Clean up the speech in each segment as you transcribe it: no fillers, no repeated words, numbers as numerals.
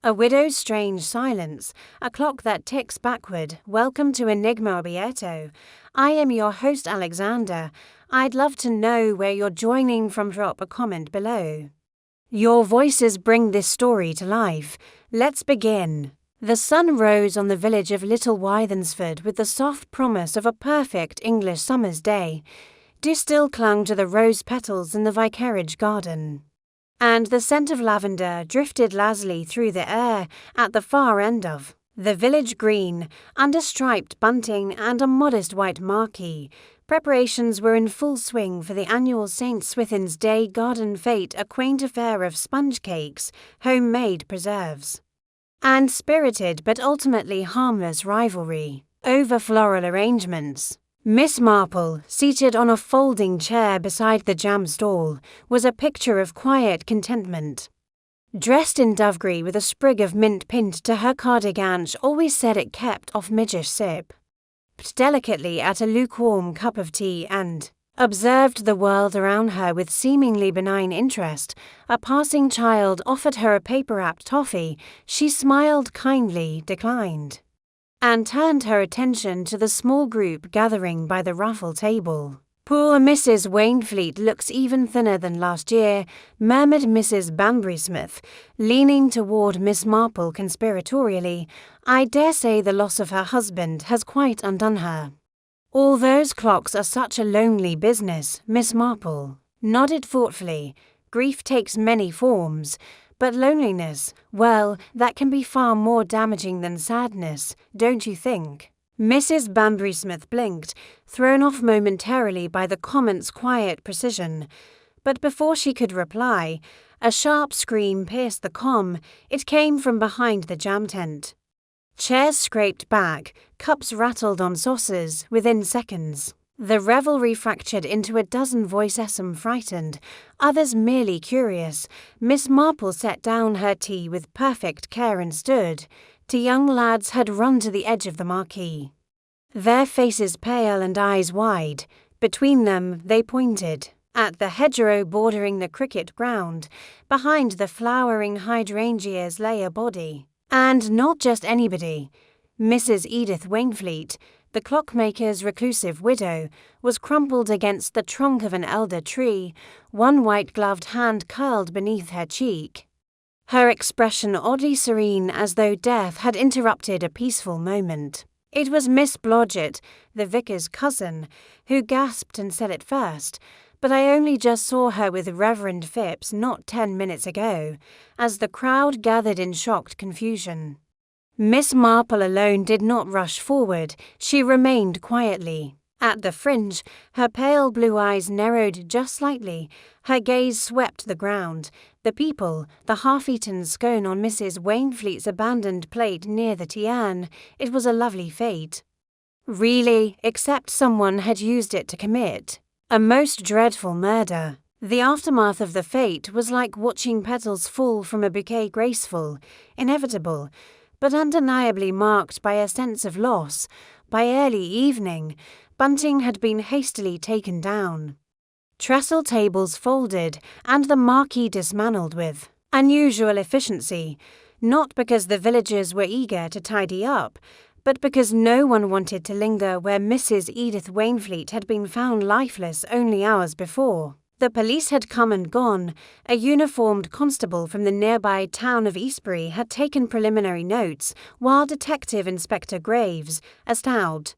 A widow's strange silence, a clock that ticks backward. Welcome to Enigma Obieto. I am your host Alexander. I'd love to know where you're joining from. Drop a comment below. Your voices bring this story to life. Let's begin. The sun rose on the village of Little Wythensford with the soft promise of a perfect English summer's day. Dew still clung to the rose petals in the vicarage garden, and the scent of lavender drifted lazily through the air at the far end of the village green, under striped bunting and a modest white marquee. Preparations were in full swing for the annual St. Swithin's Day garden fete, a quaint affair of sponge cakes, homemade preserves, and spirited but ultimately harmless rivalry over floral arrangements. Miss Marple, seated on a folding chair beside the jam stall, was a picture of quiet contentment. Dressed in dovegrey with a sprig of mint pinned to her cardigan, she always said it kept off midgish sip, sipped delicately at a lukewarm cup of tea and observed the world around her with seemingly benign interest. A passing child offered her a paper-wrapped toffee. She smiled kindly, declined, and turned her attention to the small group gathering by the raffle table. "Poor Mrs. Wainfleet looks even thinner than last year," murmured Mrs. Banbury-Smith, leaning toward Miss Marple conspiratorially. "I dare say the loss of her husband has quite undone her." "All those clocks are such a lonely business," Miss Marple nodded thoughtfully. "Grief takes many forms, but loneliness, well, that can be far more damaging than sadness, don't you think?" Mrs. Banbury-Smith blinked, thrown off momentarily by the comment's quiet precision. But before she could reply, a sharp scream pierced the comm. It came from behind the jam tent. Chairs scraped back, cups rattled on saucers. Within seconds, the revelry fractured into a dozen voices, some frightened, others merely curious. Miss Marple set down her tea with perfect care and stood. Two young lads had run to the edge of the marquee, their faces pale and eyes wide. Between them, they pointed at the hedgerow bordering the cricket ground. Behind the flowering hydrangeas lay a body, and not just anybody. Mrs. Edith Wainfleet, the clockmaker's reclusive widow, was crumpled against the trunk of an elder tree, one white-gloved hand curled beneath her cheek, her expression oddly serene, as though death had interrupted a peaceful moment. It was Miss Blodgett, the vicar's cousin, who gasped and said it first, "But I only just saw her with Reverend Phipps not 10 minutes ago," as the crowd gathered in shocked confusion. Miss Marple alone did not rush forward. She remained quietly at the fringe, her pale blue eyes narrowed just slightly. Her gaze swept the ground, the people, the half-eaten scone on Mrs. Wainfleet's abandoned plate near the tian. It was a lovely fate, really, except someone had used it to commit a most dreadful murder. The aftermath of the fate was like watching petals fall from a bouquet, graceful, inevitable, but undeniably marked by a sense of loss. By early evening, bunting had been hastily taken down, trestle tables folded, and the marquee dismantled with unusual efficiency, not because the villagers were eager to tidy up, but because no one wanted to linger where Mrs. Edith Wainfleet had been found lifeless only hours before. The police had come and gone. A uniformed constable from the nearby town of Eastbury had taken preliminary notes, while Detective Inspector Graves, a stout,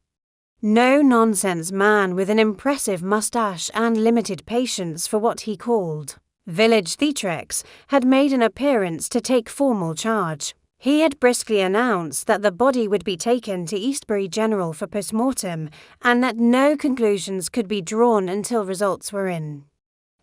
no-nonsense man with an impressive moustache and limited patience for what he called village theatrics, had made an appearance to take formal charge. He had briskly announced that the body would be taken to Eastbury General for post-mortem, and that no conclusions could be drawn until results were in.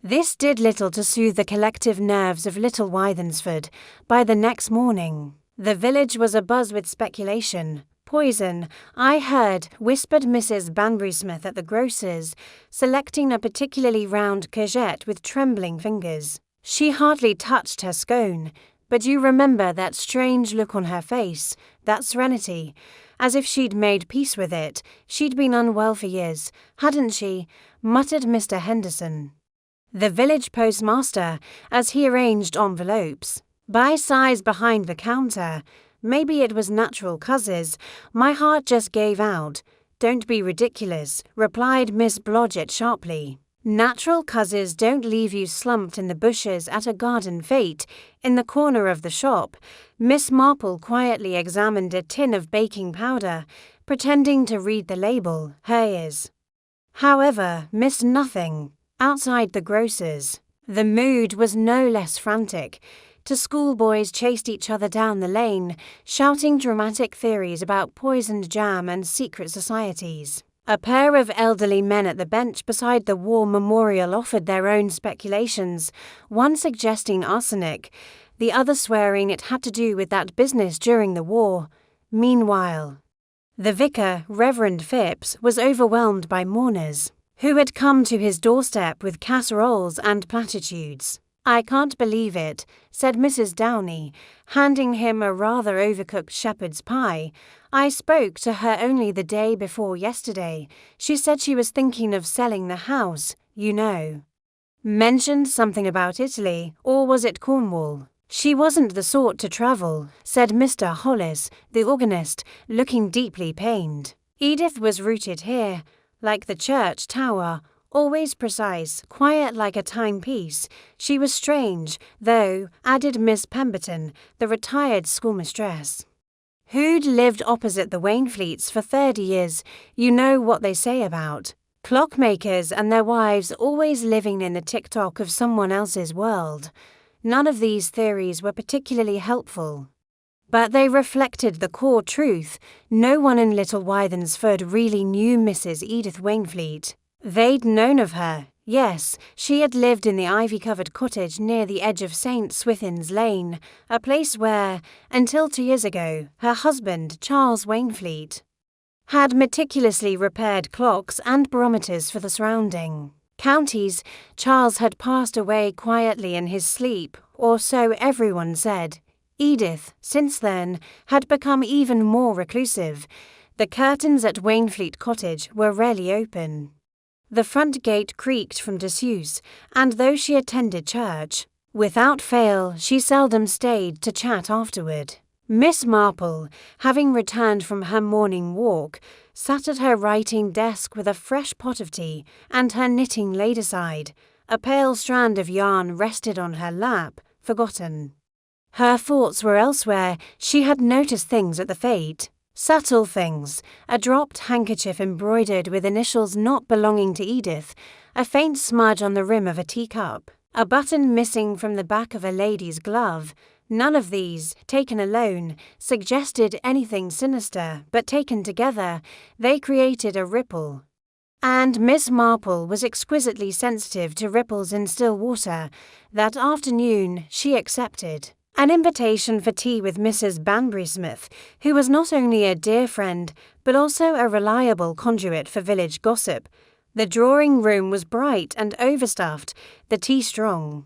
This did little to soothe the collective nerves of Little Wythensford. By the next morning, the village was abuzz with speculation. "Poison, I heard," whispered Mrs. Banbury-Smith at the grocer's, selecting a particularly round courgette with trembling fingers. She hardly touched her scone, but you remember that strange look on her face, that serenity, as if she'd made peace with it. "She'd been unwell for years, hadn't she?" muttered Mr. Henderson, the village postmaster, as he arranged envelopes. By sighs behind the counter. Maybe it was natural causes. My heart just gave out. Don't be ridiculous, replied Miss Blodgett sharply. Natural causes don't leave you slumped in the bushes at a garden fete. In the corner of the shop, Miss Marple quietly examined a tin of baking powder, pretending to read the label, her ears. However, missed nothing. Outside the grocer's, the mood was no less frantic. Two schoolboys chased each other down the lane, shouting dramatic theories about poisoned jam and secret societies. A pair of elderly men at the bench beside the war memorial offered their own speculations, one suggesting arsenic, the other swearing it had to do with that business during the war. Meanwhile, the vicar, Reverend Phipps, was overwhelmed by mourners, who had come to his doorstep with casseroles and platitudes. I can't believe it, said Mrs. Downey, handing him a rather overcooked shepherd's pie. I spoke to her only the day before yesterday. She said she was thinking of selling the house, you know. Mentioned something about Italy, or was it Cornwall? She wasn't the sort to travel, said Mr. Hollis, the organist, looking deeply pained. Edith was rooted here, like the church tower, always precise, quiet like a timepiece. She was strange, though, added Miss Pemberton, the retired schoolmistress, who'd lived opposite the Wainfleets for 30 years. You know what they say about clockmakers and their wives always living in the tick-tock of someone else's world. None of these theories were particularly helpful, but they reflected the core truth. No one in Little Wythensford really knew Mrs. Edith Wainfleet. They'd known of her, yes, she had lived in the ivy-covered cottage near the edge of St. Swithin's Lane, a place where, until 2 years ago, her husband, Charles Wainfleet, had meticulously repaired clocks and barometers for the surrounding counties. Charles had passed away quietly in his sleep, or so everyone said. Edith, since then, had become even more reclusive. The curtains at Wainfleet Cottage were rarely open. The front gate creaked from disuse, and though she attended church, without fail she seldom stayed to chat afterward. Miss Marple, having returned from her morning walk, sat at her writing desk with a fresh pot of tea and her knitting laid aside. A pale strand of yarn rested on her lap, forgotten. Her thoughts were elsewhere. She had noticed things at the fete. Subtle things, a dropped handkerchief embroidered with initials not belonging to Edith, a faint smudge on the rim of a teacup, a button missing from the back of a lady's glove. None of these, taken alone, suggested anything sinister, but taken together, they created a ripple. And Miss Marple was exquisitely sensitive to ripples in still water. That afternoon she accepted an invitation for tea with Mrs. Banbury Smith, who was not only a dear friend, but also a reliable conduit for village gossip. The drawing-room was bright and overstuffed, the tea strong,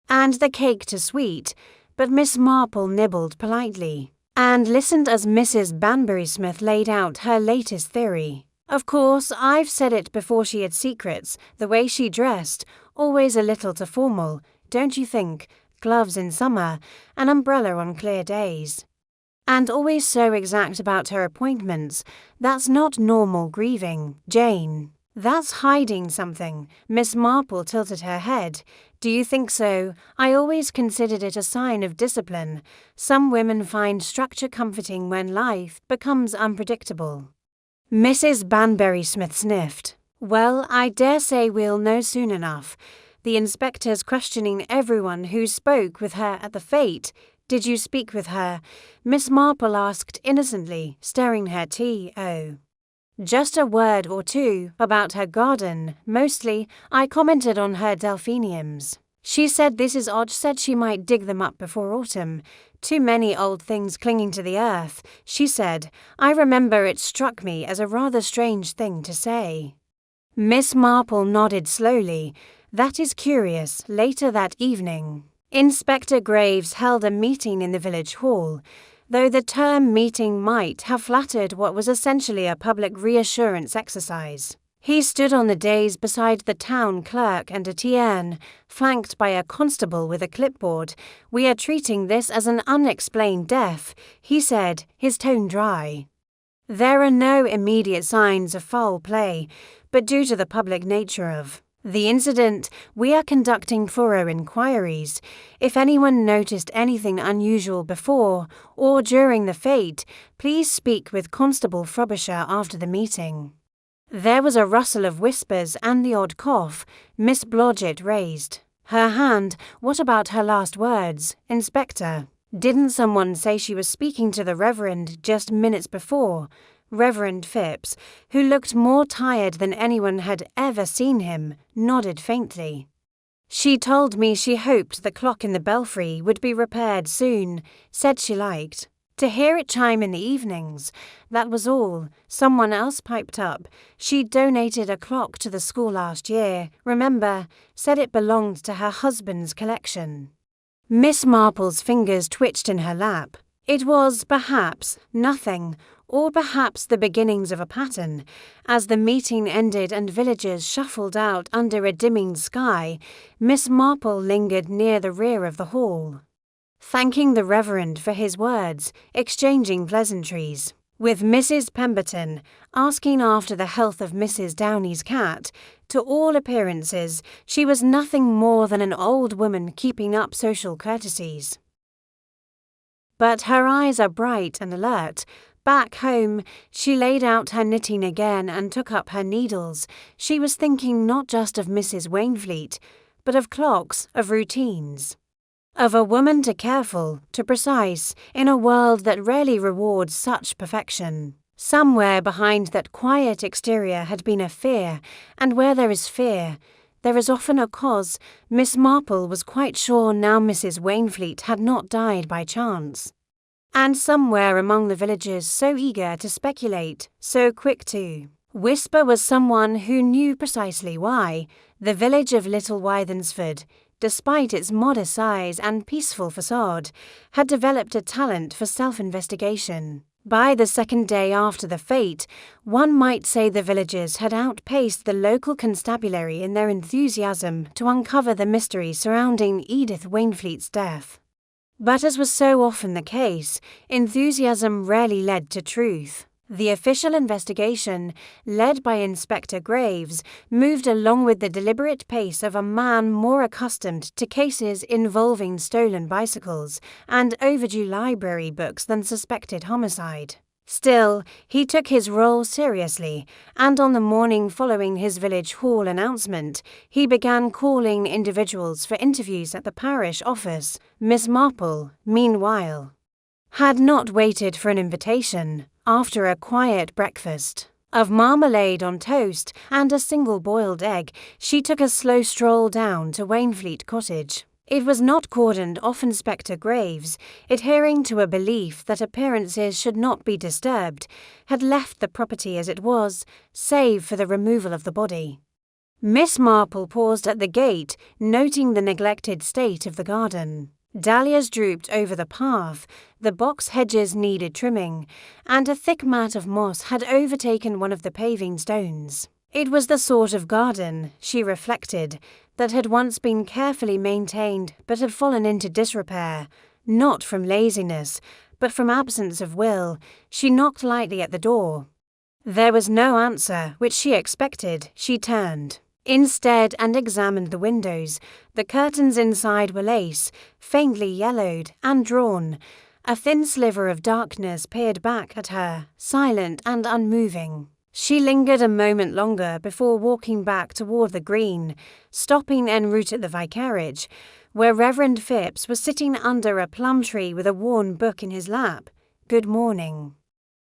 and the cake too sweet, but Miss Marple nibbled politely, and listened as Mrs. Banbury Smith laid out her latest theory. Of course, I've said it before, she had secrets, the way she dressed, always a little too formal, don't you think? Gloves in summer, an umbrella on clear days. And always so exact about her appointments. That's not normal grieving, Jane. That's hiding something. Miss Marple tilted her head. Do you think so? I always considered it a sign of discipline. Some women find structure comforting when life becomes unpredictable. Mrs. Banbury Smith sniffed. Well, I dare say we'll know soon enough. The inspector's questioning everyone who spoke with her at the fete. Did you speak with her? Miss Marple asked innocently, stirring her tea. Oh, just a word or two about her garden. Mostly, I commented on her delphiniums. She said this is odd, said she might dig them up before autumn. Too many old things clinging to the earth, she said. I remember it struck me as a rather strange thing to say. Miss Marple nodded slowly. That is curious. Later that evening, Inspector Graves held a meeting in the village hall, though the term meeting might have flattered what was essentially a public reassurance exercise. He stood on the days beside the town clerk and a TN, flanked by a constable with a clipboard. "We are treating this as an unexplained death," he said, his tone dry. There are no immediate signs of foul play, but due to the public nature of the incident, we are conducting thorough inquiries. If anyone noticed anything unusual before or during the fete, please speak with Constable Frobisher after the meeting. There was a rustle of whispers and the odd cough. Miss Blodgett raised her hand. "What about her last words, Inspector? Didn't someone say she was speaking to the Reverend just minutes before?" Reverend Phipps, who looked more tired than anyone had ever seen him, nodded faintly. "She told me she hoped the clock in the belfry would be repaired soon, said she liked to hear it chime in the evenings. That was all." Someone else piped up. "She donated a clock to the school last year, remember, said it belonged to her husband's collection." Miss Marple's fingers twitched in her lap. It was, perhaps, nothing, or perhaps the beginnings of a pattern. As the meeting ended and villagers shuffled out under a dimming sky, Miss Marple lingered near the rear of the hall, thanking the Reverend for his words, exchanging pleasantries with Mrs. Pemberton, asking after the health of Mrs. Downey's cat. To all appearances, she was nothing more than an old woman keeping up social courtesies. But her eyes are bright and alert. Back home, she laid out her knitting again and took up her needles. She was thinking not just of Mrs. Wainfleet, but of clocks, of routines, of a woman to careful, to precise, in a world that rarely rewards such perfection. Somewhere behind that quiet exterior had been a fear, and where there is fear, there is often a cause. Miss Marple was quite sure now Mrs. Wainfleet had not died by chance. And somewhere among the villagers so eager to speculate, so quick to whisper was someone who knew precisely why. The village of Little Wythensford, despite its modest size and peaceful façade, had developed a talent for self-investigation. By the second day after the fete, one might say the villagers had outpaced the local constabulary in their enthusiasm to uncover the mystery surrounding Edith Wainfleet's death. But as was so often the case, enthusiasm rarely led to truth. The official investigation, led by Inspector Graves, moved along with the deliberate pace of a man more accustomed to cases involving stolen bicycles and overdue library books than suspected homicide. Still, he took his role seriously, and on the morning following his village hall announcement, he began calling individuals for interviews at the parish office. Miss Marple, meanwhile, had not waited for an invitation. After a quiet breakfast of marmalade on toast and a single boiled egg, she took a slow stroll down to Wainfleet Cottage. It was not cordoned off. Inspector Graves, adhering to a belief that appearances should not be disturbed, had left the property as it was, save for the removal of the body. Miss Marple paused at the gate, noting the neglected state of the garden. Dahlias drooped over the path, the box hedges needed trimming, and a thick mat of moss had overtaken one of the paving stones. It was the sort of garden, she reflected, that had once been carefully maintained but had fallen into disrepair, not from laziness, but from absence of will. She knocked lightly at the door. There was no answer, which she expected. She turned instead and examined the windows. The curtains inside were lace, faintly yellowed and drawn. A thin sliver of darkness peered back at her, silent and unmoving. She lingered a moment longer before walking back toward the green, stopping en route at the vicarage, where Reverend Phipps was sitting under a plum tree with a worn book in his lap. "Good morning."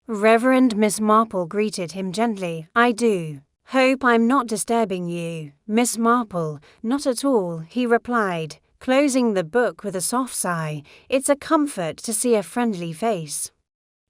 Reverend Miss Marple greeted him gently. "I do. Hope I'm not disturbing you, Miss Marple." "Not at all," he replied, closing the book with a soft sigh. "It's a comfort to see a friendly face."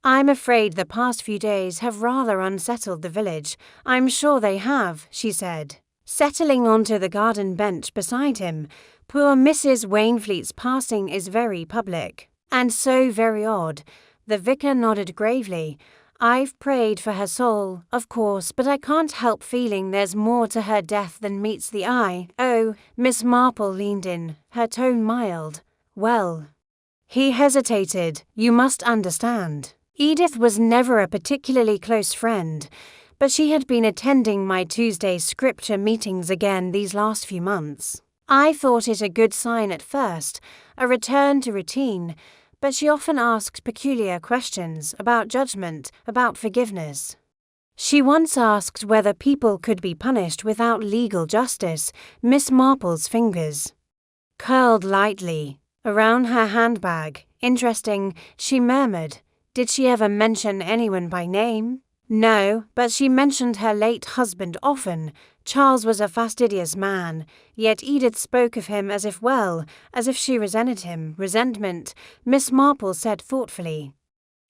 "I'm afraid the past few days have rather unsettled the village." "I'm sure they have," she said, settling onto the garden bench beside him. "Poor Mrs. Wainfleet's passing is very public, and so very odd." The vicar nodded gravely. I've prayed for her soul, of course, but I can't help feeling there's more to her death than meets the eye. Oh, Miss Marple leaned in, her tone mild. Well. He hesitated. You must understand. Edith was never a particularly close friend, but she had been attending my Tuesday scripture meetings again these last few months. I thought it a good sign at first, a return to routine, but she often asked peculiar questions about judgment, about forgiveness. She once asked whether people could be punished without legal justice. Miss Marple's fingers curled lightly around her handbag. Interesting, she murmured. Did she ever mention anyone by name? No, but she mentioned her late husband often. Charles was a fastidious man, yet Edith spoke of him as if she resented him. Resentment, Miss Marple said thoughtfully,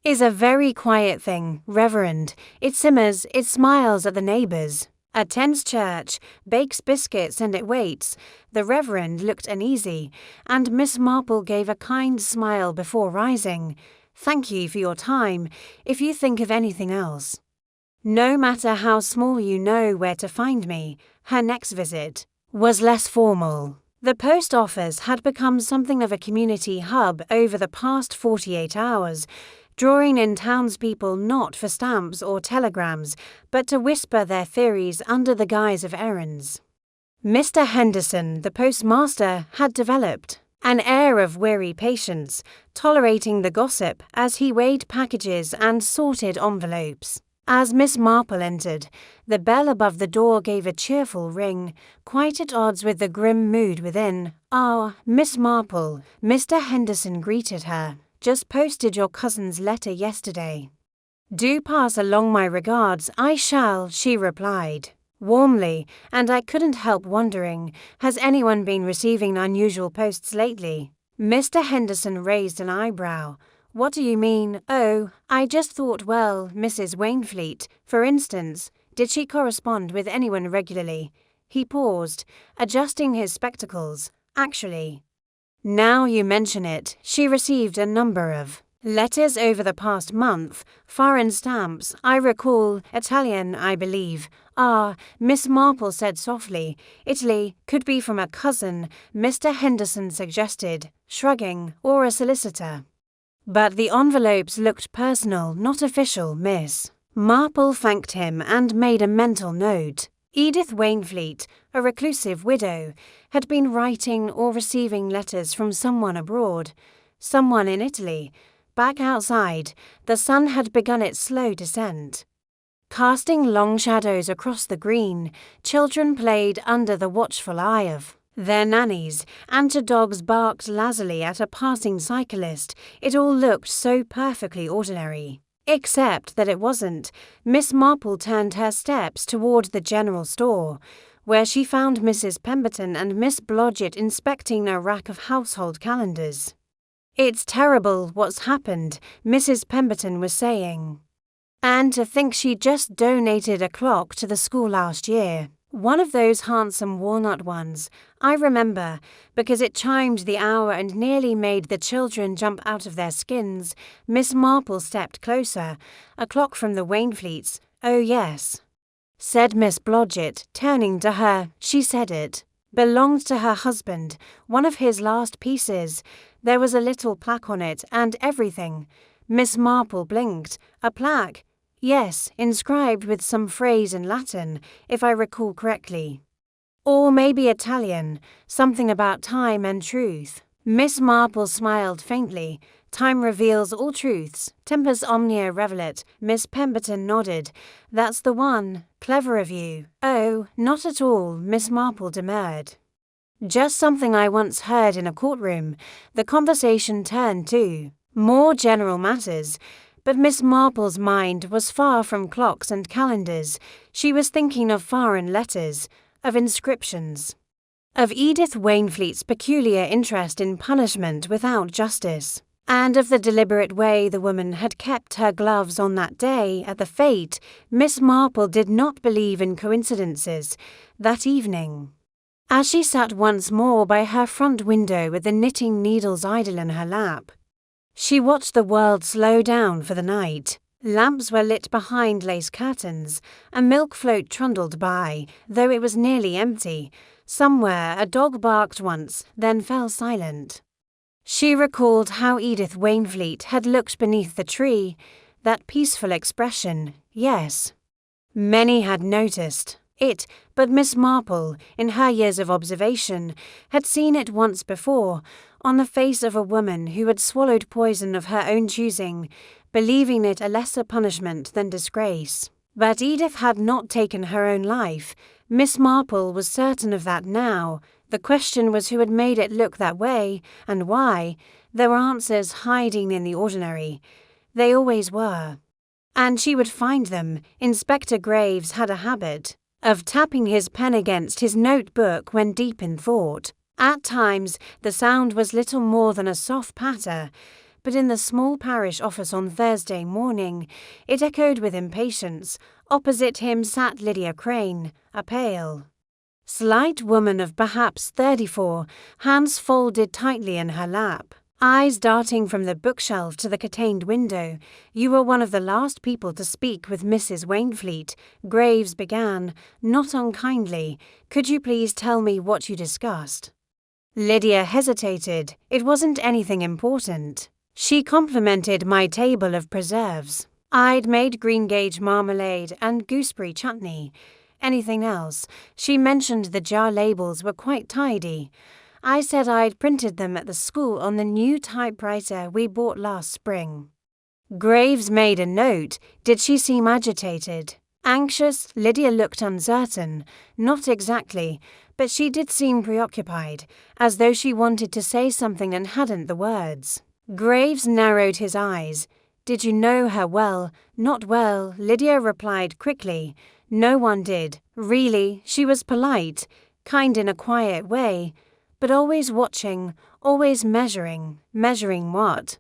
is a very quiet thing, Reverend. It simmers, it smiles at the neighbours. Attends church, bakes biscuits, and it waits. The Reverend looked uneasy, and Miss Marple gave a kind smile before rising. Thank you for your time, if you think of anything else. No matter how small, you know where to find me. Her next visit was less formal. The post office had become something of a community hub over the past 48 hours, drawing in townspeople not for stamps or telegrams, but to whisper their theories under the guise of errands. Mr. Henderson, the postmaster, had developed an air of weary patience, tolerating the gossip as he weighed packages and sorted envelopes. As Miss Marple entered, the bell above the door gave a cheerful ring, quite at odds with the grim mood within. Ah, Miss Marple, Mr. Henderson greeted her. Just posted your cousin's letter yesterday. Do pass along my regards. I shall, she replied warmly, and I couldn't help wondering, has anyone been receiving unusual posts lately? Mr. Henderson raised an eyebrow. What do you mean? Oh, I just thought, well, Mrs. Wainfleet, for instance, did she correspond with anyone regularly? He paused, adjusting his spectacles. Actually, now you mention it, she received a number of letters over the past month, foreign stamps, I recall, Italian, I believe. Ah, Miss Marple said softly. Italy, could be from a cousin, Mr. Henderson suggested, shrugging, or a solicitor. But the envelopes looked personal, not official, Miss Marple thanked him and made a mental note. Edith Wainfleet, a reclusive widow, had been writing or receiving letters from someone abroad, someone in Italy. Back outside, the sun had begun its slow descent. Casting long shadows across the green, children played under the watchful eye of their nannies, and two dogs barked lazily at a passing cyclist. It all looked so perfectly ordinary. Except that it wasn't. Miss Marple turned her steps toward the general store, where she found Mrs. Pemberton and Miss Blodgett inspecting a rack of household calendars. It's terrible what's happened, Mrs. Pemberton was saying. And to think she just donated a clock to the school last year. One of those handsome walnut ones, I remember, because it chimed the hour and nearly made the children jump out of their skins. Miss Marple stepped closer. A clock from the Wainfleets. Oh yes, said Miss Blodgett, turning to her. She said it belonged to her husband, one of his last pieces. There was a little plaque on it and everything. Miss Marple blinked. A plaque? Yes, inscribed with some phrase in Latin, if I recall correctly. Or maybe Italian, something about time and truth. Miss Marple smiled faintly. Time reveals all truths. Tempus omnia revelat. Miss Pemberton nodded. That's the one. Clever of you. Oh, not at all, Miss Marple demurred. Just something I once heard in a courtroom. The conversation turned to more general matters. But Miss Marple's mind was far from clocks and calendars. She was thinking of foreign letters, of inscriptions, of Edith Wainfleet's peculiar interest in punishment without justice, and of the deliberate way the woman had kept her gloves on that day at the fete. Miss Marple did not believe in coincidences. That evening, as she sat once more by her front window with the knitting needles idle in her lap, she watched the world slow down for the night. Lamps were lit behind lace curtains. A milk float trundled by, though it was nearly empty. Somewhere a dog barked once, then fell silent. She recalled how Edith Wainfleet had looked beneath the tree. That peaceful expression, yes. Many had noticed it, but Miss Marple, in her years of observation, had seen it once before, on the face of a woman who had swallowed poison of her own choosing, believing it a lesser punishment than disgrace. But Edith had not taken her own life. Miss Marple was certain of that now. The question was who had made it look that way, and why. There were answers hiding in the ordinary. They always were. And she would find them. Inspector Graves had a habit of tapping his pen against his notebook when deep in thought. At times, the sound was little more than a soft patter, but in the small parish office on Thursday morning, it echoed with impatience. Opposite him sat Lydia Crane, a pale, slight woman of perhaps 34, hands folded tightly in her lap, eyes darting from the bookshelf to the curtained window. "You were one of the last people to speak with Mrs. Wainfleet," Graves began, not unkindly. "Could you please tell me what you discussed?" Lydia hesitated. It wasn't anything important. She complimented my table of preserves. I'd made greengage marmalade and gooseberry chutney. Anything else? She mentioned the jar labels were quite tidy. I said I'd printed them at the school on the new typewriter we bought last spring. Graves made a note. Did she seem agitated? Anxious? Lydia looked uncertain. Not exactly, but she did seem preoccupied, as though she wanted to say something and hadn't the words. Graves narrowed his eyes. "Did you know her well?" "Not well," Lydia replied quickly. "No one did. Really, she was polite, kind in a quiet way, but always watching, always measuring." "Measuring what?"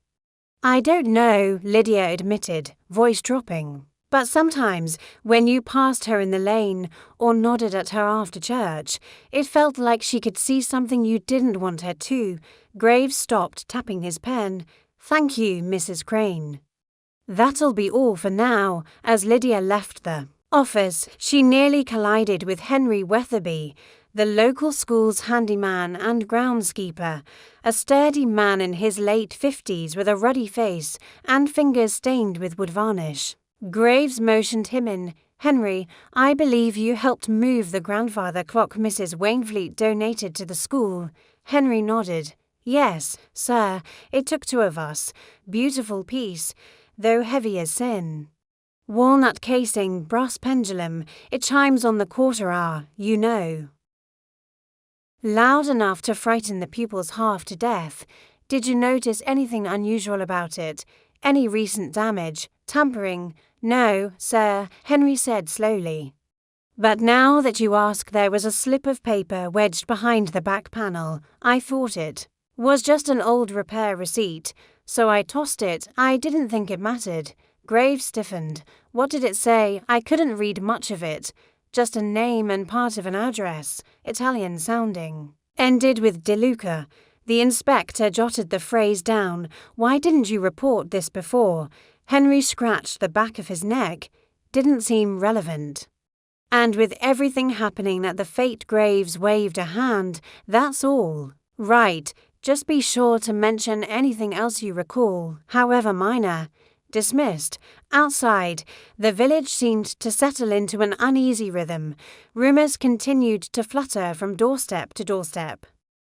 "I don't know," Lydia admitted, voice dropping. "But sometimes, when you passed her in the lane, or nodded at her after church, it felt like she could see something you didn't want her to." Graves stopped tapping his pen. "Thank you, Mrs. Crane." "That'll be all for now." As Lydia left the office, she nearly collided with Henry Weatherby, the local school's handyman and groundskeeper, a sturdy man in his late 50s with a ruddy face and fingers stained with wood varnish. Graves motioned him in. "Henry, I believe you helped move the grandfather clock Mrs. Wainfleet donated to the school." Henry nodded. "Yes, sir, it took 2 of us. Beautiful piece, though heavy as sin. Walnut casing, brass pendulum, it chimes on the quarter hour, you know." Loud enough to frighten the pupils half to death. "Did you notice anything unusual about it? Any recent damage? Tampering?" "No, sir," Henry said slowly. "But now that you ask, there was a slip of paper wedged behind the back panel. I thought it was just an old repair receipt, so I tossed it. I didn't think it mattered." Graves stiffened. "What did it say?" "I couldn't read much of it. Just a name and part of an address, Italian sounding. Ended with De Luca." The inspector jotted the phrase down. "Why didn't you report this before?" Henry scratched the back of his neck. Didn't seem relevant. "And with everything happening at the fete, Graves waved a hand. "That's all." "Right. Just be sure to mention anything else you recall, however minor." Dismissed. Outside, the village seemed to settle into an uneasy rhythm. Rumours continued to flutter from doorstep to doorstep.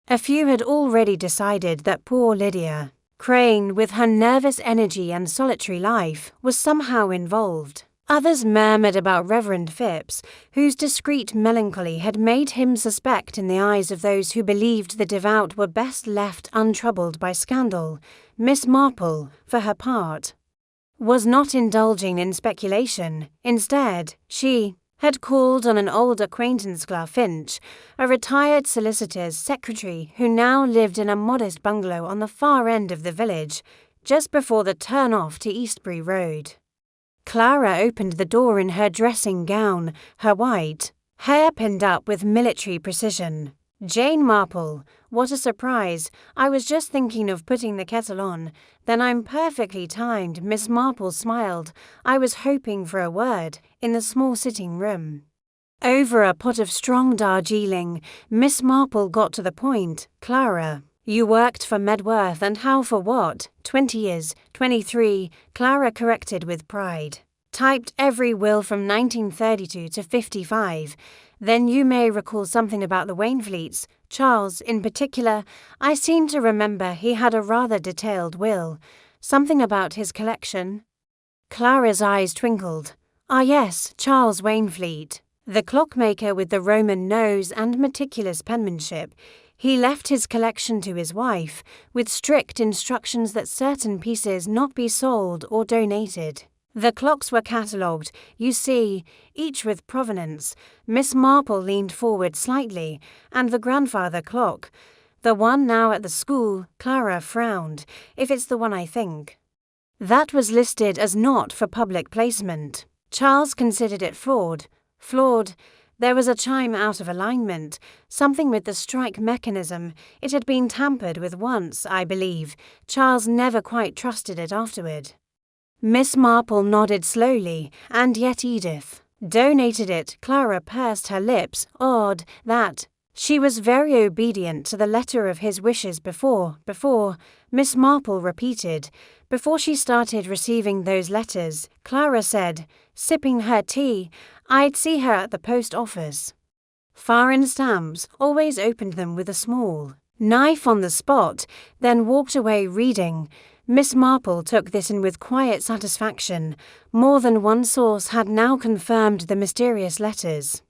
A few had already decided that poor Lydia Crane, with her nervous energy and solitary life, was somehow involved. Others murmured about Reverend Phipps, whose discreet melancholy had made him suspect in the eyes of those who believed the devout were best left untroubled by scandal. Miss Marple, for her part, was not indulging in speculation. Instead, she had called on an old acquaintance, Clara Finch, a retired solicitor's secretary who now lived in a modest bungalow on the far end of the village, just before the turn-off to Eastbury Road. Clara opened the door in her dressing gown, her white hair pinned up with military precision. Jane Marple, what a surprise. I was just thinking of putting the kettle on. Then I'm perfectly timed. Miss Marple smiled. I was hoping for a word, in the small sitting room. Over a pot of strong Darjeeling, Miss Marple got to the point. Clara, you worked for Medworth, and how for what? 20 years, 23, Clara corrected with pride. Typed every will from 1932 to 55. Then you may recall something about the Wainfleets. Charles, in particular, I seem to remember he had a rather detailed will. Something about his collection. Clara's eyes twinkled. Ah yes, Charles Wainfleet. The clockmaker with the Roman nose and meticulous penmanship. He left his collection to his wife, with strict instructions that certain pieces not be sold or donated. The clocks were catalogued, you see, each with provenance. Miss Marple leaned forward slightly, and the grandfather clock. The one now at the school, Clara frowned, if it's the one I think. That was listed as not for public placement. Charles considered it flawed. Flawed. There was a chime out of alignment, something with the strike mechanism. It had been tampered with once, I believe. Charles never quite trusted it afterward. Miss Marple nodded slowly, and yet Edith donated it. Clara pursed her lips. Odd, that. She was very obedient to the letter of his wishes before, Miss Marple repeated. Before she started receiving those letters, Clara said, sipping her tea, I'd see her at the post office. Foreign stamps, always opened them with a small knife on the spot, then walked away reading. Miss Marple took this in with quiet satisfaction. More than one source had now confirmed the mysterious letters.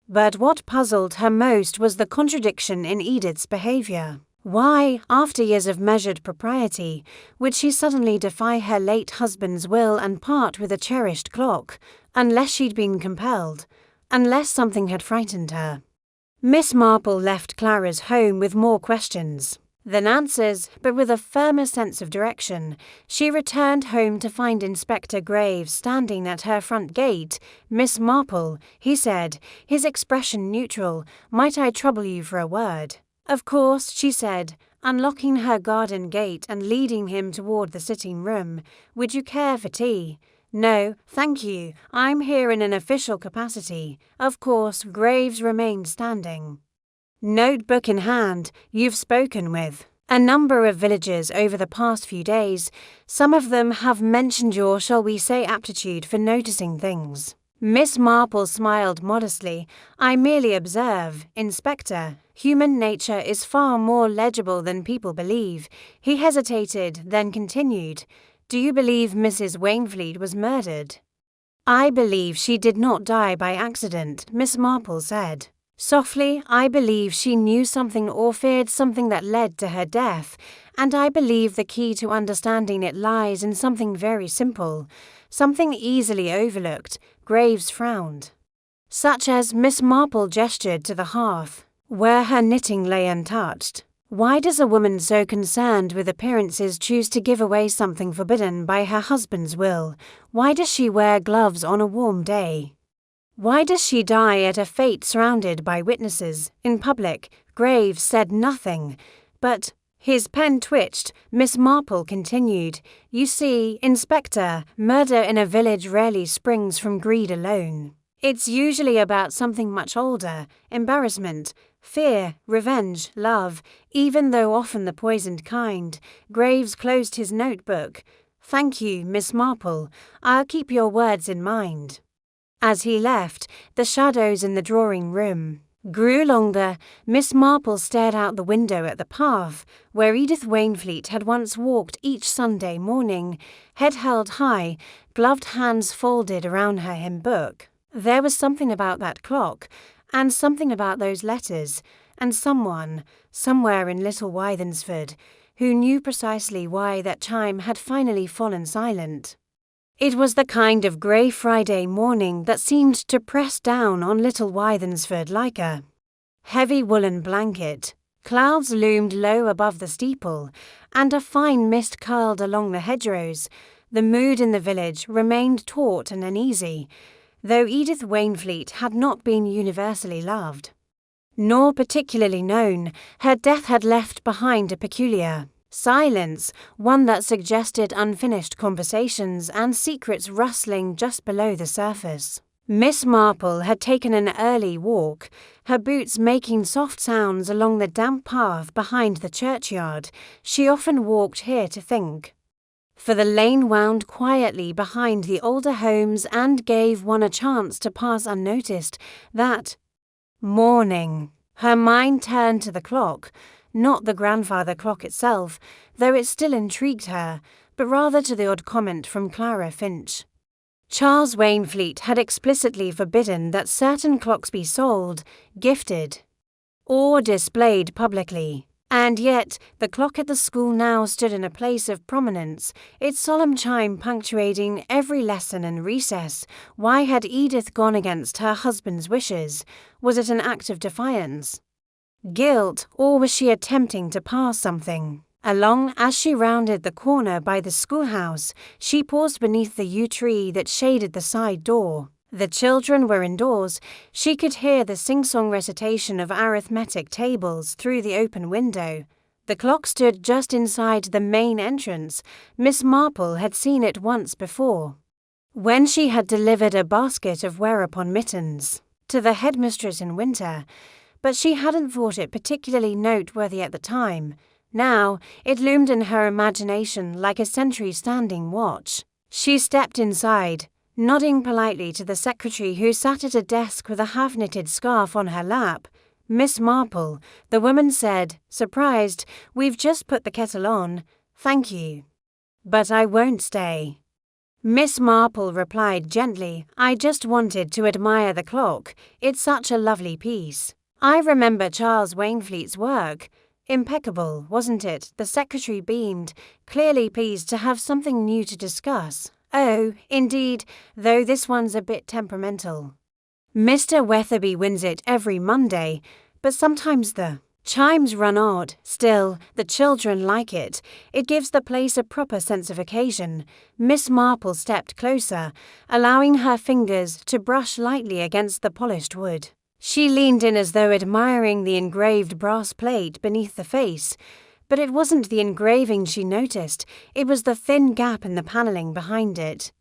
But what puzzled her most was the contradiction in Edith's behaviour. Why, after years of measured propriety, would she suddenly defy her late husband's will and part with a cherished clock, unless she'd been compelled, unless something had frightened her? Miss Marple left Clara's home with more questions than answers, but with a firmer sense of direction. She returned home to find Inspector Graves standing at her front gate. Miss Marple, he said, his expression neutral, might I trouble you for a word? Of course, she said, unlocking her garden gate and leading him toward the sitting room. Would you care for tea? No, thank you. I'm here in an official capacity. Of course, Graves remained standing. Notebook in hand, you've spoken with a number of villagers over the past few days. Some of them have mentioned your, shall we say, aptitude for noticing things. Miss Marple smiled modestly. I merely observe, Inspector. Human nature is far more legible than people believe. He hesitated, then continued. Do you believe Mrs. Wainfleet was murdered? I believe she did not die by accident, Miss Marple said. Softly, I believe she knew something or feared something that led to her death, and I believe the key to understanding it lies in something very simple, something easily overlooked. Graves frowned. Such as Miss Marple gestured to the hearth, where her knitting lay untouched. Why does a woman so concerned with appearances choose to give away something forbidden by her husband's will? Why does she wear gloves on a warm day? Why does she die at a fete surrounded by witnesses, in public? Graves said nothing, but his pen twitched. Miss Marple continued, You see, Inspector, murder in a village rarely springs from greed alone. It's usually about something much older, embarrassment, fear, revenge, love, even though often the poisoned kind. Graves closed his notebook. Thank you, Miss Marple. I'll keep your words in mind. As he left, the shadows in the drawing-room grew longer. Miss Marple stared out the window at the path where Edith Wainfleet had once walked each Sunday morning, head held high, gloved hands folded around her hymn book. There was something about that clock, and something about those letters, and someone, somewhere in Little Wythensford, who knew precisely why that chime had finally fallen silent. It was the kind of grey Friday morning that seemed to press down on Little Wythensford like a heavy woolen blanket. Clouds loomed low above the steeple, and a fine mist curled along the hedgerows. The mood in the village remained taut and uneasy, though Edith Wainfleet had not been universally loved. nor particularly known. Her death had left behind a peculiar silence, one that suggested unfinished conversations and secrets rustling just below the surface. Miss Marple had taken an early walk, her boots making soft sounds along the damp path behind the churchyard. She often walked here to think. For the lane wound quietly behind the older homes and gave one a chance to pass unnoticed. That morning, her mind turned to the clock, not the grandfather clock itself, though it still intrigued her, but rather to the odd comment from Clara Finch. Charles Wainfleet had explicitly forbidden that certain clocks be sold, gifted, or displayed publicly. And yet, the clock at the school now stood in a place of prominence, its solemn chime punctuating every lesson and recess. Why had Edith gone against her husband's wishes? Was it an act of defiance? Guilt, or was she attempting to pass something along? As she rounded the corner by the schoolhouse, she paused beneath the yew tree that shaded the side door. The children were indoors. She could hear the sing-song recitation of arithmetic tables through the open window. The clock stood just inside the main entrance. Miss Marple had seen it once before, when she had delivered a basket of wear-upon mittens to the headmistress in winter, but she hadn't thought it particularly noteworthy at the time. Now, it loomed in her imagination like a sentry-standing watch. She stepped inside, nodding politely to the secretary who sat at a desk with a half-knitted scarf on her lap. "Miss Marple," the woman said, surprised, "we've just put the kettle on. Thank you. But I won't stay." Miss Marple replied gently, "I just wanted to admire the clock. It's such a lovely piece. I remember Charles Wainfleet's work. Impeccable, wasn't it?" The secretary beamed, clearly pleased to have something new to discuss. "Oh, indeed, though this one's a bit temperamental. Mr. Weatherby wins it every Monday, but sometimes the chimes run odd. Still, the children like it. It gives the place a proper sense of occasion." Miss Marple stepped closer, allowing her fingers to brush lightly against the polished wood. She leaned in as though admiring the engraved brass plate beneath the face. But it wasn't the engraving she noticed, it was the thin gap in the panelling behind it.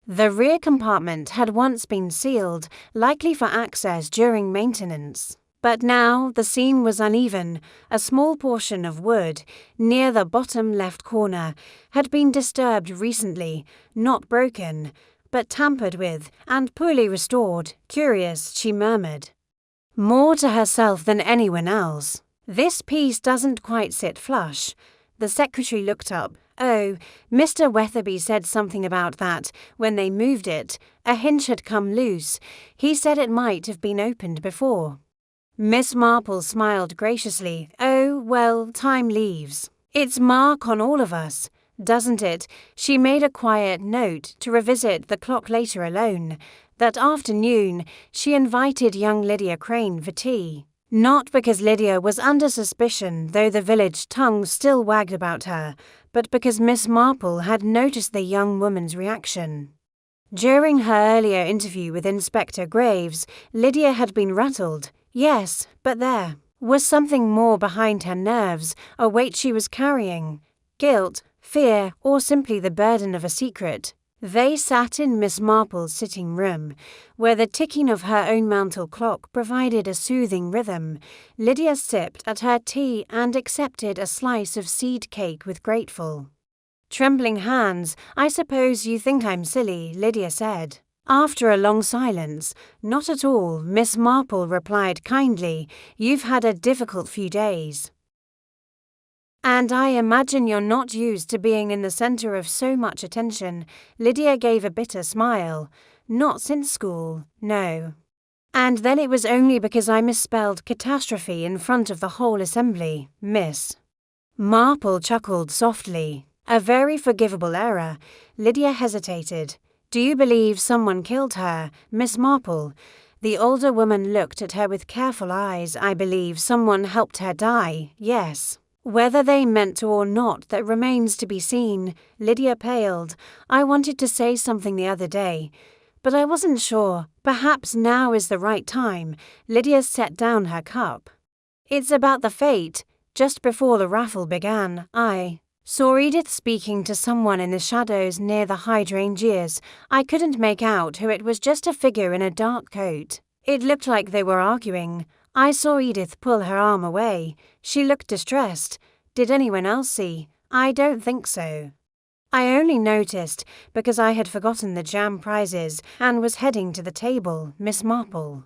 The rear compartment had once been sealed, likely for access during maintenance. But now the seam was uneven. A small portion of wood, near the bottom left corner, had been disturbed recently, not broken, but tampered with and poorly restored. "Curious," she murmured, more to herself than anyone else. "This piece doesn't quite sit flush." The secretary looked up. "Oh, Mr. Weatherby said something about that when they moved it. A hinge had come loose. He said it might have been opened before." Miss Marple smiled graciously. "Oh, well, time leaves its mark on all of us, doesn't it?" She made a quiet note to revisit the clock later alone. That afternoon, she invited young Lydia Crane for tea. Not because Lydia was under suspicion, though the village tongue still wagged about her, but because Miss Marple had noticed the young woman's reaction. During her earlier interview with Inspector Graves, Lydia had been rattled. Yes, but there was something more behind her nerves, a weight she was carrying. Guilt, fear, or simply the burden of a secret. They sat in Miss Marple's sitting room, where the ticking of her own mantel clock provided a soothing rhythm. Lydia sipped at her tea and accepted a slice of seed cake with grateful, trembling hands. "I suppose you think I'm silly," Lydia said. After a long silence, "Not at all," Miss Marple replied kindly. "You've had a difficult few days. And I imagine you're not used to being in the centre of so much attention." Lydia gave a bitter smile. "Not since school, no. And then it was only because I misspelled catastrophe in front of the whole assembly." Miss Marple chuckled softly. "A very forgivable error." Lydia hesitated. "Do you believe someone killed her, Miss Marple?" The older woman looked at her with careful eyes. "I believe someone helped her die, yes. Whether they meant to or not, that remains to be seen." Lydia paled. "I wanted to say something the other day, but I wasn't sure. Perhaps now is the right time. Lydia set down her cup. It's about the fete. Just before the raffle began, I saw Edith speaking to someone in the shadows near the hydrangeas. I couldn't make out who it was, just a figure in a dark coat. It looked like they were arguing. I saw Edith pull her arm away. She looked distressed. Did anyone else see? I don't think so. I only noticed because I had forgotten the jam prizes and was heading to the table. Miss Marple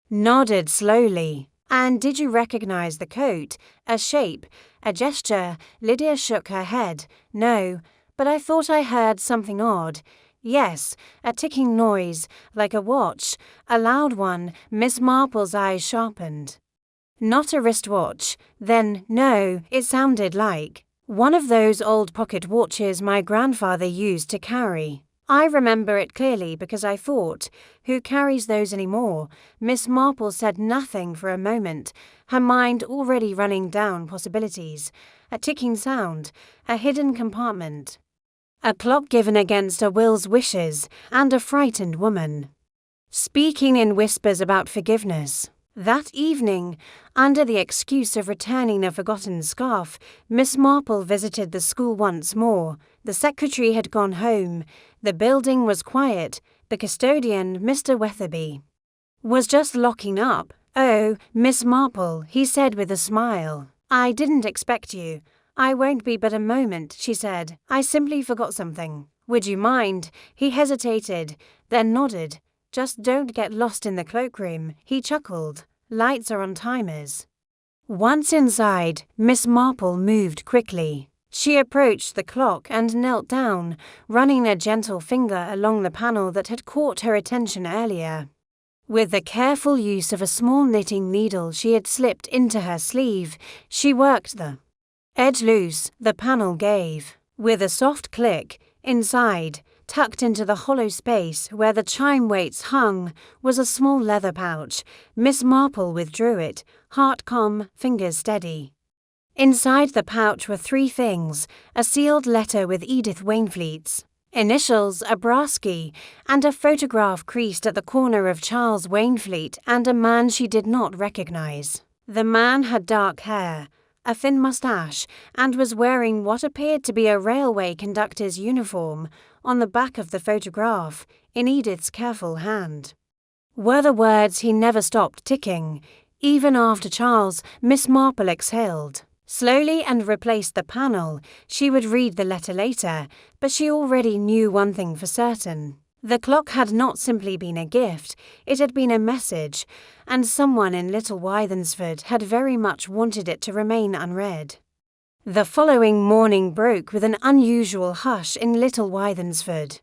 nodded slowly. And did you recognize the coat? A shape? A gesture? Lydia shook her head. No, but I thought I heard something odd. Yes, a ticking noise, like a watch, a loud one. Miss Marple's eyes sharpened. Not a wristwatch. Then, no, it sounded like one of those old pocket watches my grandfather used to carry. I remember it clearly because I thought, who carries those anymore? Miss Marple said nothing for a moment, her mind already running down possibilities. A ticking sound, a hidden compartment. A clock given against a will's wishes, and a frightened woman speaking in whispers about forgiveness. That evening, under the excuse of returning a forgotten scarf, Miss Marple visited the school once more. The secretary had gone home. The building was quiet. The custodian, Mr. Wetherby, was just locking up. "Oh, Miss Marple," he said with a smile. "I didn't expect you." "I won't be but a moment," she said. "I simply forgot something." "Would you mind?" He hesitated, then nodded. "Just don't get lost in the cloakroom," he chuckled. "Lights are on timers." Once inside, Miss Marple moved quickly. She approached the clock and knelt down, running a gentle finger along the panel that had caught her attention earlier. With the careful use of a small knitting needle she had slipped into her sleeve, she worked the edge loose. The panel gave. With a soft click, inside, tucked into the hollow space where the chime weights hung, was a small leather pouch. Miss Marple withdrew it, heart calm, fingers steady. Inside the pouch were three things: a sealed letter with Edith Wainfleet's initials, a brass key, and a photograph creased at the corner of Charles Wainfleet and a man she did not recognize. The man had dark hair, a thin moustache, and was wearing what appeared to be a railway conductor's uniform. On the back of the photograph, in Edith's careful hand, were the words he never stopped ticking. Even after Charles, Miss Marple exhaled slowly and replaced the panel. She would read the letter later, but she already knew one thing for certain. The clock had not simply been a gift, it had been a message, and someone in Little Wythensford had very much wanted it to remain unread. The following morning broke with an unusual hush in Little Wythensford,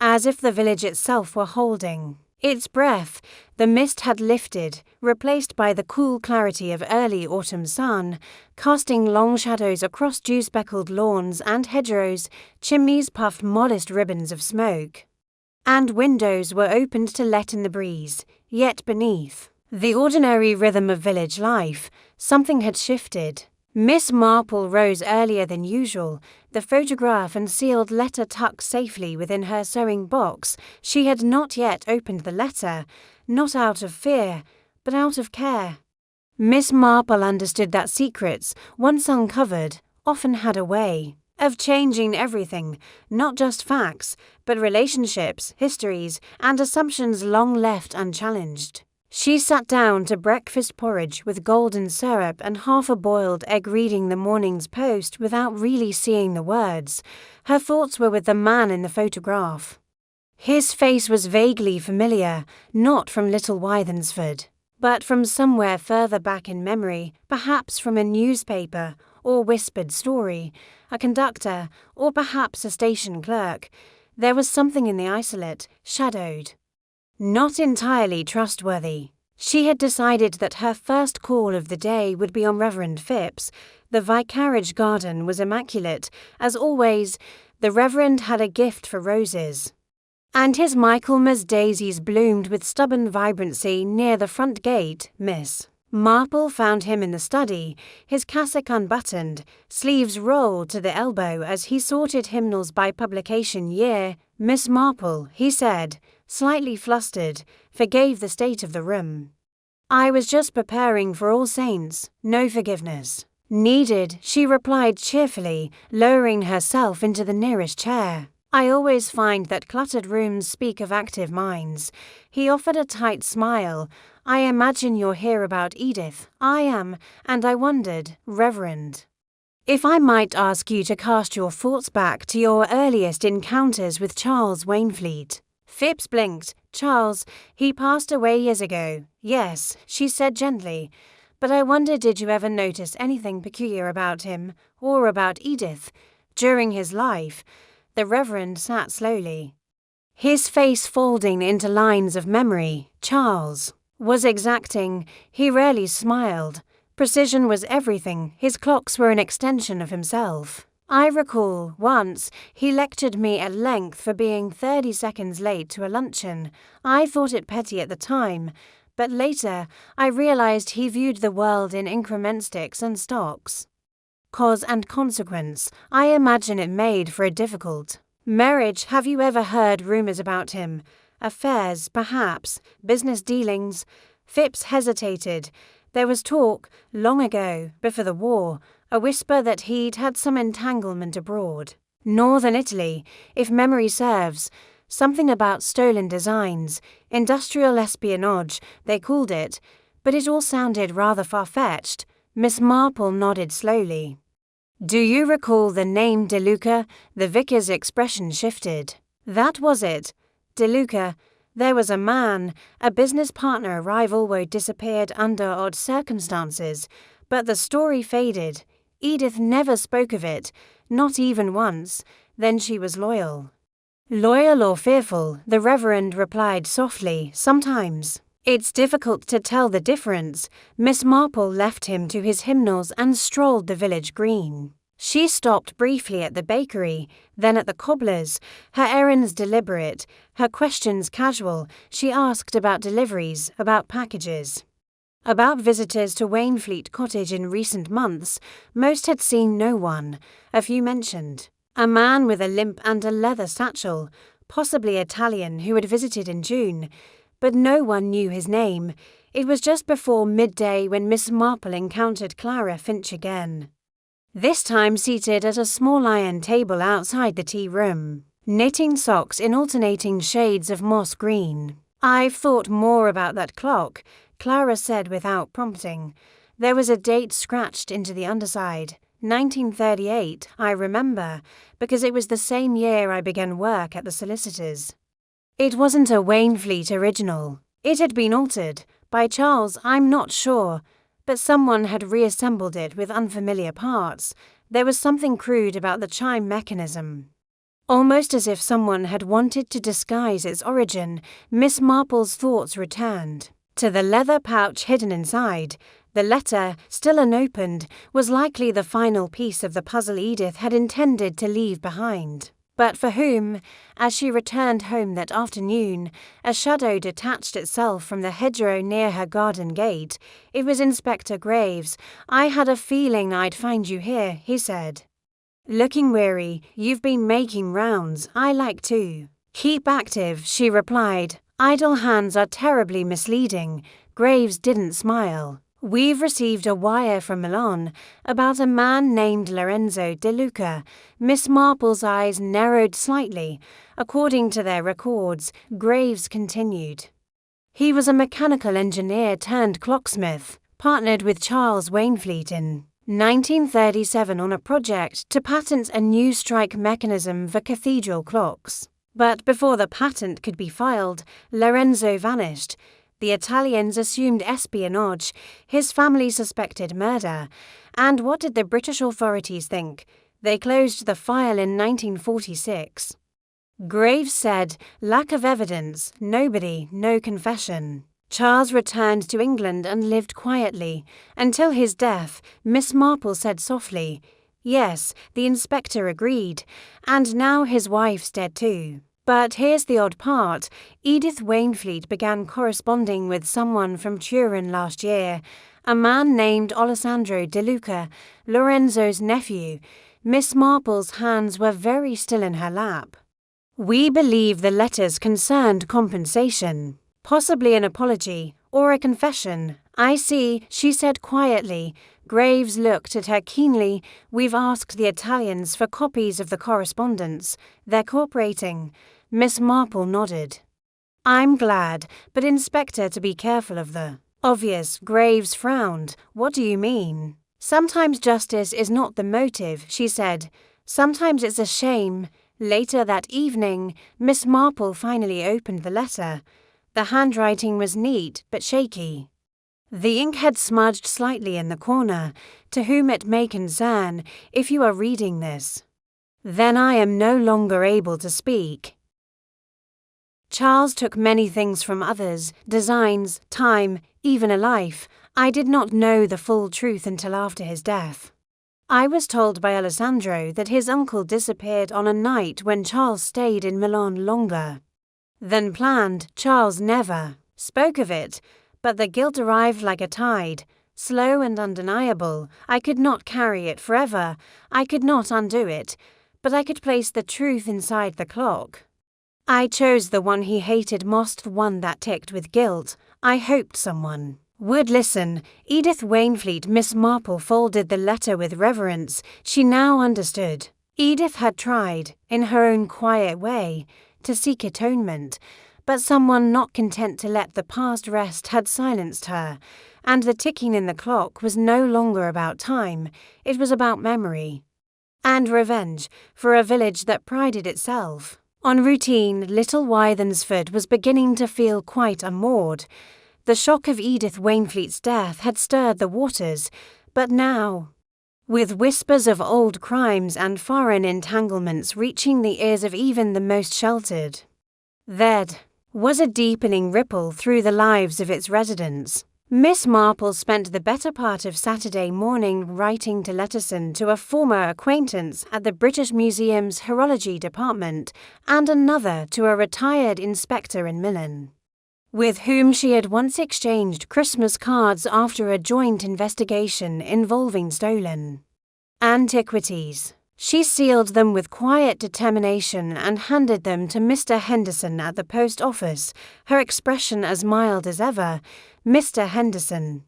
as if the village itself were holding its breath. The mist had lifted, replaced by the cool clarity of early autumn sun, casting long shadows across dew-speckled lawns and hedgerows. Chimneys puffed modest ribbons of smoke, and windows were opened to let in the breeze. Yet beneath the ordinary rhythm of village life, something had shifted. Miss Marple rose earlier than usual, the photograph and sealed letter tucked safely within her sewing box. She had not yet opened the letter, not out of fear, but out of care. Miss Marple understood that secrets, once uncovered, often had a way of changing everything, not just facts, but relationships, histories, and assumptions long left unchallenged. She sat down to breakfast porridge with golden syrup and half a boiled egg, reading the morning's post without really seeing the words. Her thoughts were with the man in the photograph. His face was vaguely familiar, not from Little Wythensford, but from somewhere further back in memory, perhaps from a newspaper or whispered story, a conductor, or perhaps a station clerk. There was something in the isolate, shadowed, not entirely trustworthy. She had decided that her first call of the day would be on Reverend Phipps. The vicarage garden was immaculate. As always, the Reverend had a gift for roses, and his Michaelmas daisies bloomed with stubborn vibrancy near the front gate. Miss Marple found him in the study, his cassock unbuttoned, sleeves rolled to the elbow as he sorted hymnals by publication year. Miss Marple, he said, slightly flustered, forgave the state of the room. I was just preparing for All Saints, no forgiveness needed, she replied cheerfully, lowering herself into the nearest chair. I always find that cluttered rooms speak of active minds. He offered a tight smile. I imagine you're here about Edith. I am, and I wondered, Reverend, if I might ask you to cast your thoughts back to your earliest encounters with Charles Wainfleet. Phipps blinked. Charles, he passed away years ago. Yes, she said gently. But I wonder, did you ever notice anything peculiar about him, or about Edith, during his life? The Reverend sat slowly, his face folding into lines of memory. Charles was exacting. He rarely smiled. Precision was everything. His clocks were an extension of himself. I recall, once, he lectured me at length for being 30 seconds late to a luncheon. I thought it petty at the time, but later I realized he viewed the world in incrementsticks and stocks. Cause and consequence. I imagine it made for a difficult marriage. Have you ever heard rumors about him? Affairs, perhaps. Business dealings. Phipps hesitated. There was talk, long ago, before the war, a whisper that he'd had some entanglement abroad. Northern Italy, if memory serves. Something about stolen designs, industrial espionage, they called it, but it all sounded rather far-fetched. Miss Marple nodded slowly. Do you recall the name De Luca? The vicar's expression shifted. That was it. De Luca. There was a man, a business partner rival who disappeared under odd circumstances, but the story faded. Edith never spoke of it, not even once. Then she was loyal. Loyal or fearful, the Reverend replied softly, sometimes. It's difficult to tell the difference. Miss Marple left him to his hymnals and strolled the village green. She stopped briefly at the bakery, then at the cobbler's, her errands deliberate, her questions casual. She asked about deliveries, about packages, about visitors to Wainfleet Cottage in recent months. Most had seen no one. A few mentioned a man with a limp and a leather satchel, possibly Italian, who had visited in June, but no one knew his name. It was just before midday when Miss Marple encountered Clara Finch again, this time seated at a small iron table outside the tea room, knitting socks in alternating shades of moss green. I've thought more about that clock, Clara said without prompting. There was a date scratched into the underside. 1938, I remember, because it was the same year I began work at the solicitors. It wasn't a Wainfleet original. It had been altered. By Charles, I'm not sure, but someone had reassembled it with unfamiliar parts. There was something crude about the chime mechanism. Almost as if someone had wanted to disguise its origin, Miss Marple's thoughts returned to the leather pouch hidden inside. The letter, still unopened, was likely the final piece of the puzzle Edith had intended to leave behind. But for whom? As she returned home that afternoon, a shadow detached itself from the hedgerow near her garden gate. It was Inspector Graves. I had a feeling I'd find you here, he said. Looking weary. You've been making rounds. I like to keep active, she replied. Idle hands are terribly misleading. Graves didn't smile. We've received a wire from Milan about a man named Lorenzo De Luca. Miss Marple's eyes narrowed slightly. According to their records, Graves continued. He was a mechanical engineer turned clocksmith, partnered with Charles Wainfleet in 1937 on a project to patent a new strike mechanism for cathedral clocks. But before the patent could be filed, Lorenzo vanished. The Italians assumed espionage, his family suspected murder, and what did the British authorities think? They closed the file in 1946. Graves said, lack of evidence, nobody, no confession. Charles returned to England and lived quietly. Until his death, Miss Marple said softly, yes, the inspector agreed, and now his wife's dead too. But here's the odd part. Edith Wainfleet began corresponding with someone from Turin last year, a man named Alessandro De Luca, Lorenzo's nephew. Miss Marple's hands were very still in her lap. We believe the letters concerned compensation, possibly an apology or a confession. I see, she said quietly. Graves looked at her keenly. We've asked the Italians for copies of the correspondence. They're cooperating. Miss Marple nodded. I'm glad, but Inspector, to be careful of the obvious. Graves frowned. What do you mean? Sometimes justice is not the motive, she said. Sometimes it's a shame. Later that evening, Miss Marple finally opened the letter. The handwriting was neat but shaky. The ink had smudged slightly in the corner. To whom it may concern, if you are reading this, then I am no longer able to speak. Charles took many things from others, designs, time, even a life. I did not know the full truth until after his death. I was told by Alessandro that his uncle disappeared on a night when Charles stayed in Milan longer than planned. Charles never spoke of it, but the guilt arrived like a tide, slow and undeniable. I could not carry it forever. I could not undo it, but I could place the truth inside the clock. I chose the one he hated most, the one that ticked with guilt. I hoped someone would listen. Edith Wainfleet. Miss Marple folded the letter with reverence. She now understood. Edith had tried, in her own quiet way, to seek atonement, but someone not content to let the past rest had silenced her, and the ticking in the clock was no longer about time, it was about memory and revenge for a village that prided itself on routine. Little Wythensford was beginning to feel quite unmoored. The shock of Edith Wainfleet's death had stirred the waters, but now, with whispers of old crimes and foreign entanglements reaching the ears of even the most sheltered, there was a deepening ripple through the lives of its residents. Miss Marple spent the better part of Saturday morning writing to Letterson to a former acquaintance at the British Museum's Horology Department and another to a retired inspector in Milan, with whom she had once exchanged Christmas cards after a joint investigation involving stolen antiquities. She sealed them with quiet determination and handed them to Mr. Henderson at the post office, her expression as mild as ever. Mr. Henderson,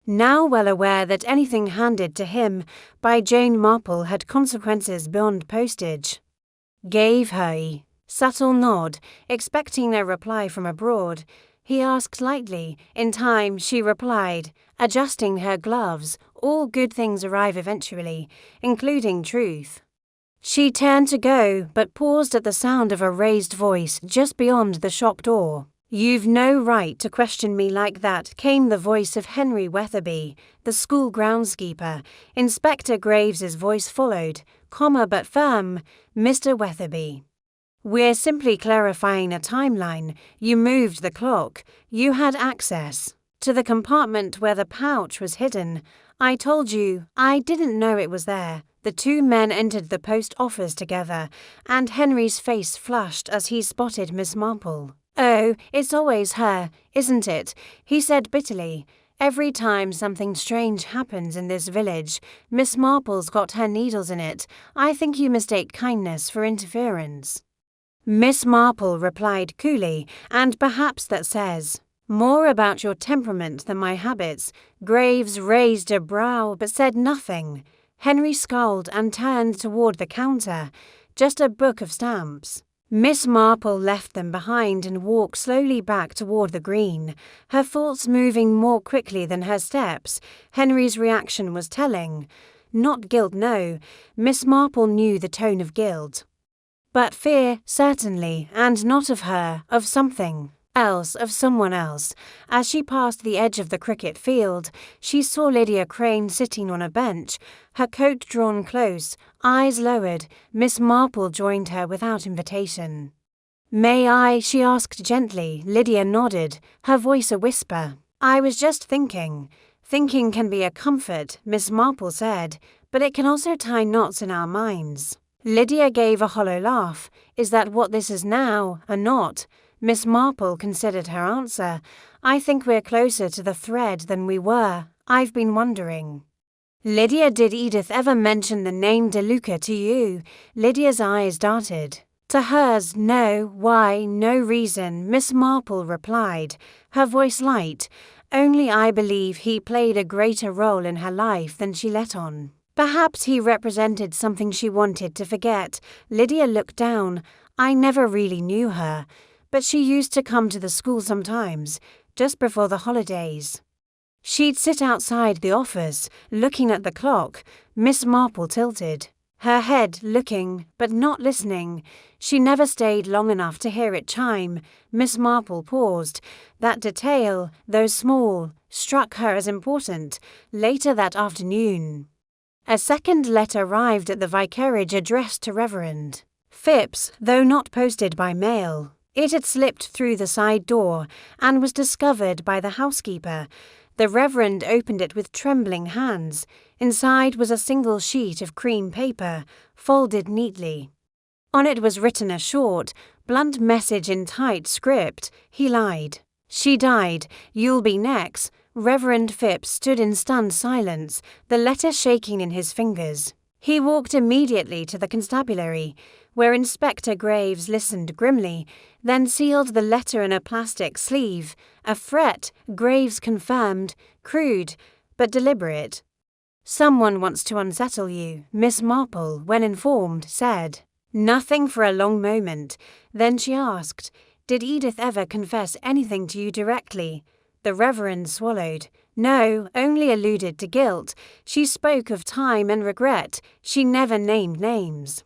now well aware that anything handed to him by Jane Marple had consequences beyond postage, gave her a subtle nod, expecting no reply from abroad. He asked lightly. In time, she replied, adjusting her gloves. All good things arrive eventually, including truth. She turned to go, but paused at the sound of a raised voice just beyond the shop door. You've no right to question me like that, came the voice of Henry Weatherby, the school groundskeeper. Inspector Graves's voice followed, calmer but firm. Mr. Weatherby, we're simply clarifying a timeline. You moved the clock. You had access to the compartment where the pouch was hidden. I told you. I didn't know it was there. The two men entered the post office together, and Henry's face flushed as he spotted Miss Marple. Oh, it's always her, isn't it? He said bitterly. Every time something strange happens in this village, Miss Marple's got her needles in it. I think you mistake kindness for interference. Miss Marple replied coolly, and perhaps that says more about your temperament than my habits. Graves raised a brow but said nothing. Henry scowled and turned toward the counter. Just a book of stamps. Miss Marple left them behind and walked slowly back toward the green, her thoughts moving more quickly than her steps. Henry's reaction was telling. Not guilt, no. Miss Marple knew the tone of guilt. But fear, certainly, and not of her, of something else, of someone else. As she passed the edge of the cricket field, she saw Lydia Crane sitting on a bench, her coat drawn close, eyes lowered. Miss Marple joined her without invitation. May I? She asked gently. Lydia nodded, her voice a whisper. I was just thinking. Thinking can be a comfort, Miss Marple said, but it can also tie knots in our minds. Lydia gave a hollow laugh. Is that what this is now, a knot? Miss Marple considered her answer. I think we're closer to the thread than we were. I've been wondering. Lydia, did Edith ever mention the name De Luca to you? Lydia's eyes darted. To hers, no, why, no reason, Miss Marple replied, her voice light. Only I believe he played a greater role in her life than she let on. Perhaps he represented something she wanted to forget. Lydia looked down. I never really knew her, but she used to come to the school sometimes, just before the holidays. She'd sit outside the office, looking at the clock. Miss Marple tilted, her head looking, but not listening. She never stayed long enough to hear it chime. Miss Marple paused. That detail, though small, struck her as important. Later that afternoon, a second letter arrived at the vicarage addressed to Reverend Phipps, though not posted by mail. It had slipped through the side door and was discovered by the housekeeper. The Reverend opened it with trembling hands. Inside was a single sheet of cream paper, folded neatly. On it was written a short, blunt message in tight script. He lied. She died. You'll be next. Reverend Phipps stood in stunned silence, the letter shaking in his fingers. He walked immediately to the constabulary, where Inspector Graves listened grimly, then sealed the letter in a plastic sleeve. A threat, Graves confirmed, crude, but deliberate. Someone wants to unsettle you, Miss Marple, when informed, said. Nothing for a long moment. Then she asked, Did Edith ever confess anything to you directly? The Reverend swallowed. No, only alluded to guilt. She spoke of time and regret. She never named names.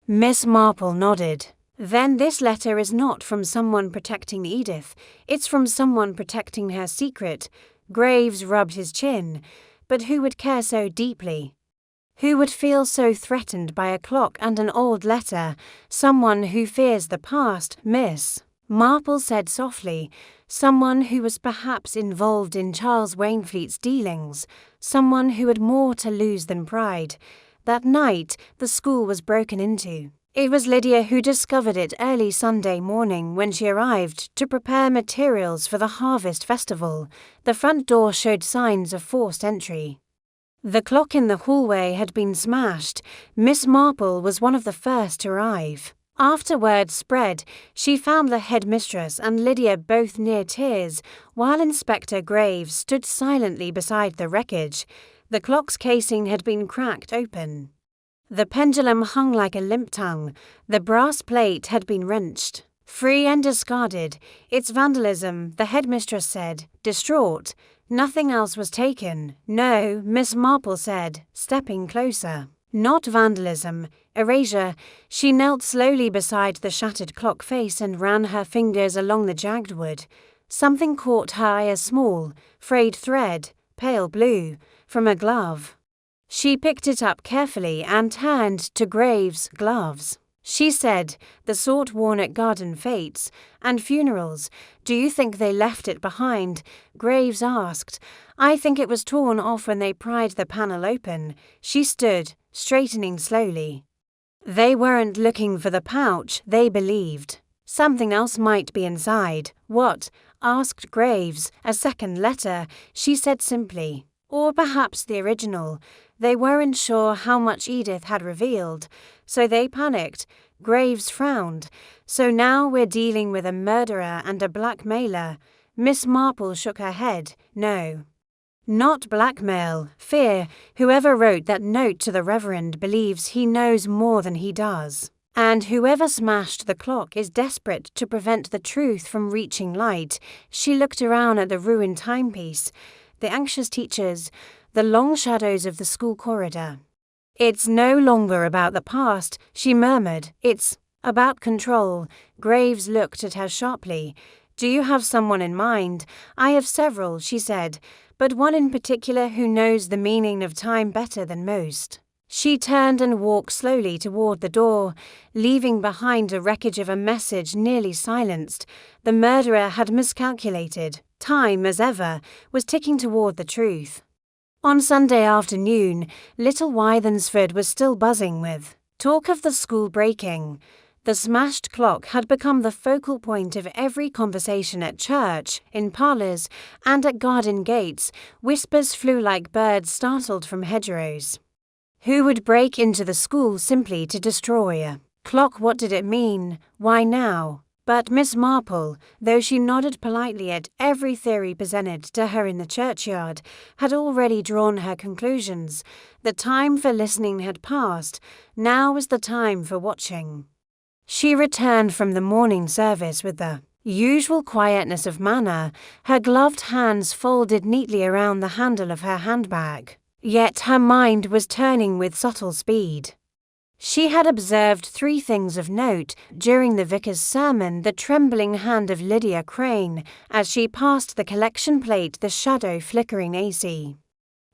Miss Marple nodded. Then this letter is not from someone protecting Edith. It's from someone protecting her secret. Graves rubbed his chin. But who would care so deeply? Who would feel so threatened by a clock and an old letter? Someone who fears the past, Miss Marple said softly. Someone who was perhaps involved in Charles Wainfleet's dealings. Someone who had more to lose than pride. That night, the school was broken into. It was Lydia who discovered it early Sunday morning when she arrived to prepare materials for the Harvest Festival. The front door showed signs of forced entry. The clock in the hallway had been smashed. Miss Marple was one of the first to arrive. After word spread, she found the headmistress and Lydia both near tears, while Inspector Graves stood silently beside the wreckage. The clock's casing had been cracked open. The pendulum hung like a limp tongue. The brass plate had been wrenched free and discarded. It's vandalism, the headmistress said, distraught. Nothing else was taken. No, Miss Marple said, stepping closer. Not vandalism, erasure. She knelt slowly beside the shattered clock face and ran her fingers along the jagged wood. Something caught her eye, a small, frayed thread, pale blue, from a glove. She picked it up carefully and turned to Graves' gloves. She said, the sort worn at garden fetes and funerals. Do you think they left it behind? Graves asked. I think it was torn off when they pried the panel open. She stood, straightening slowly. They weren't looking for the pouch, they believed. Something else might be inside. What? Asked Graves. A second letter, she said simply. Or perhaps the original. They weren't sure how much Edith had revealed, so they panicked. Graves frowned. So now we're dealing with a murderer and a blackmailer. Miss Marple shook her head. No. Not blackmail, fear. Whoever wrote that note to the Reverend believes he knows more than he does. And whoever smashed the clock is desperate to prevent the truth from reaching light. She looked around at the ruined timepiece, the anxious teachers, the long shadows of the school corridor. It's no longer about the past, she murmured. It's about control. Graves looked at her sharply. Do you have someone in mind? I have several, she said, but one in particular who knows the meaning of time better than most. She turned and walked slowly toward the door, leaving behind a wreckage of a message nearly silenced. The murderer had miscalculated. Time, as ever, was ticking toward the truth. On Sunday afternoon, Little Wythensford was still buzzing with talk of the school breaking. The smashed clock had become the focal point of every conversation at church, in parlours, and at garden gates. Whispers flew like birds startled from hedgerows. Who would break into the school simply to destroy Clock, what did it mean? Why now? But Miss Marple, though she nodded politely at every theory presented to her in the churchyard, had already drawn her conclusions. The time for listening had passed. Now was the time for watching. She returned from the morning service with the usual quietness of manner, her gloved hands folded neatly around the handle of her handbag. Yet her mind was turning with subtle speed. She had observed 3 things of note during the vicar's sermon: the trembling hand of Lydia Crane as she passed the collection plate, the shadow flickering AC.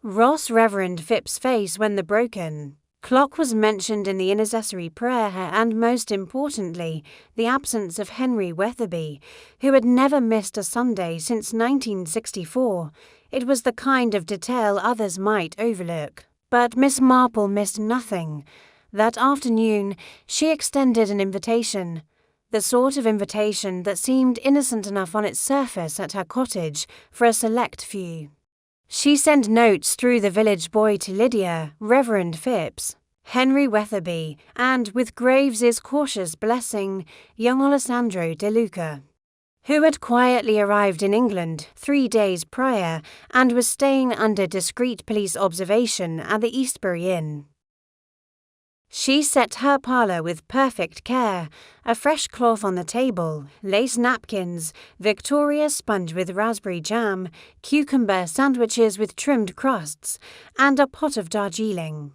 Ross Reverend Phipps's face when the broken clock was mentioned in the intercessory prayer, and most importantly, the absence of Henry Weatherby, who had never missed a Sunday since 1964. It was the kind of detail others might overlook. But Miss Marple missed nothing. That afternoon, she extended an invitation, the sort of invitation that seemed innocent enough on its surface at her cottage for a select few. She sent notes through the village boy to Lydia, Reverend Phipps, Henry Weatherby, and, with Graves's cautious blessing, young Alessandro De Luca, who had quietly arrived in England 3 days prior and was staying under discreet police observation at the Eastbury Inn. She set her parlour with perfect care, a fresh cloth on the table, lace napkins, Victoria sponge with raspberry jam, cucumber sandwiches with trimmed crusts, and a pot of Darjeeling.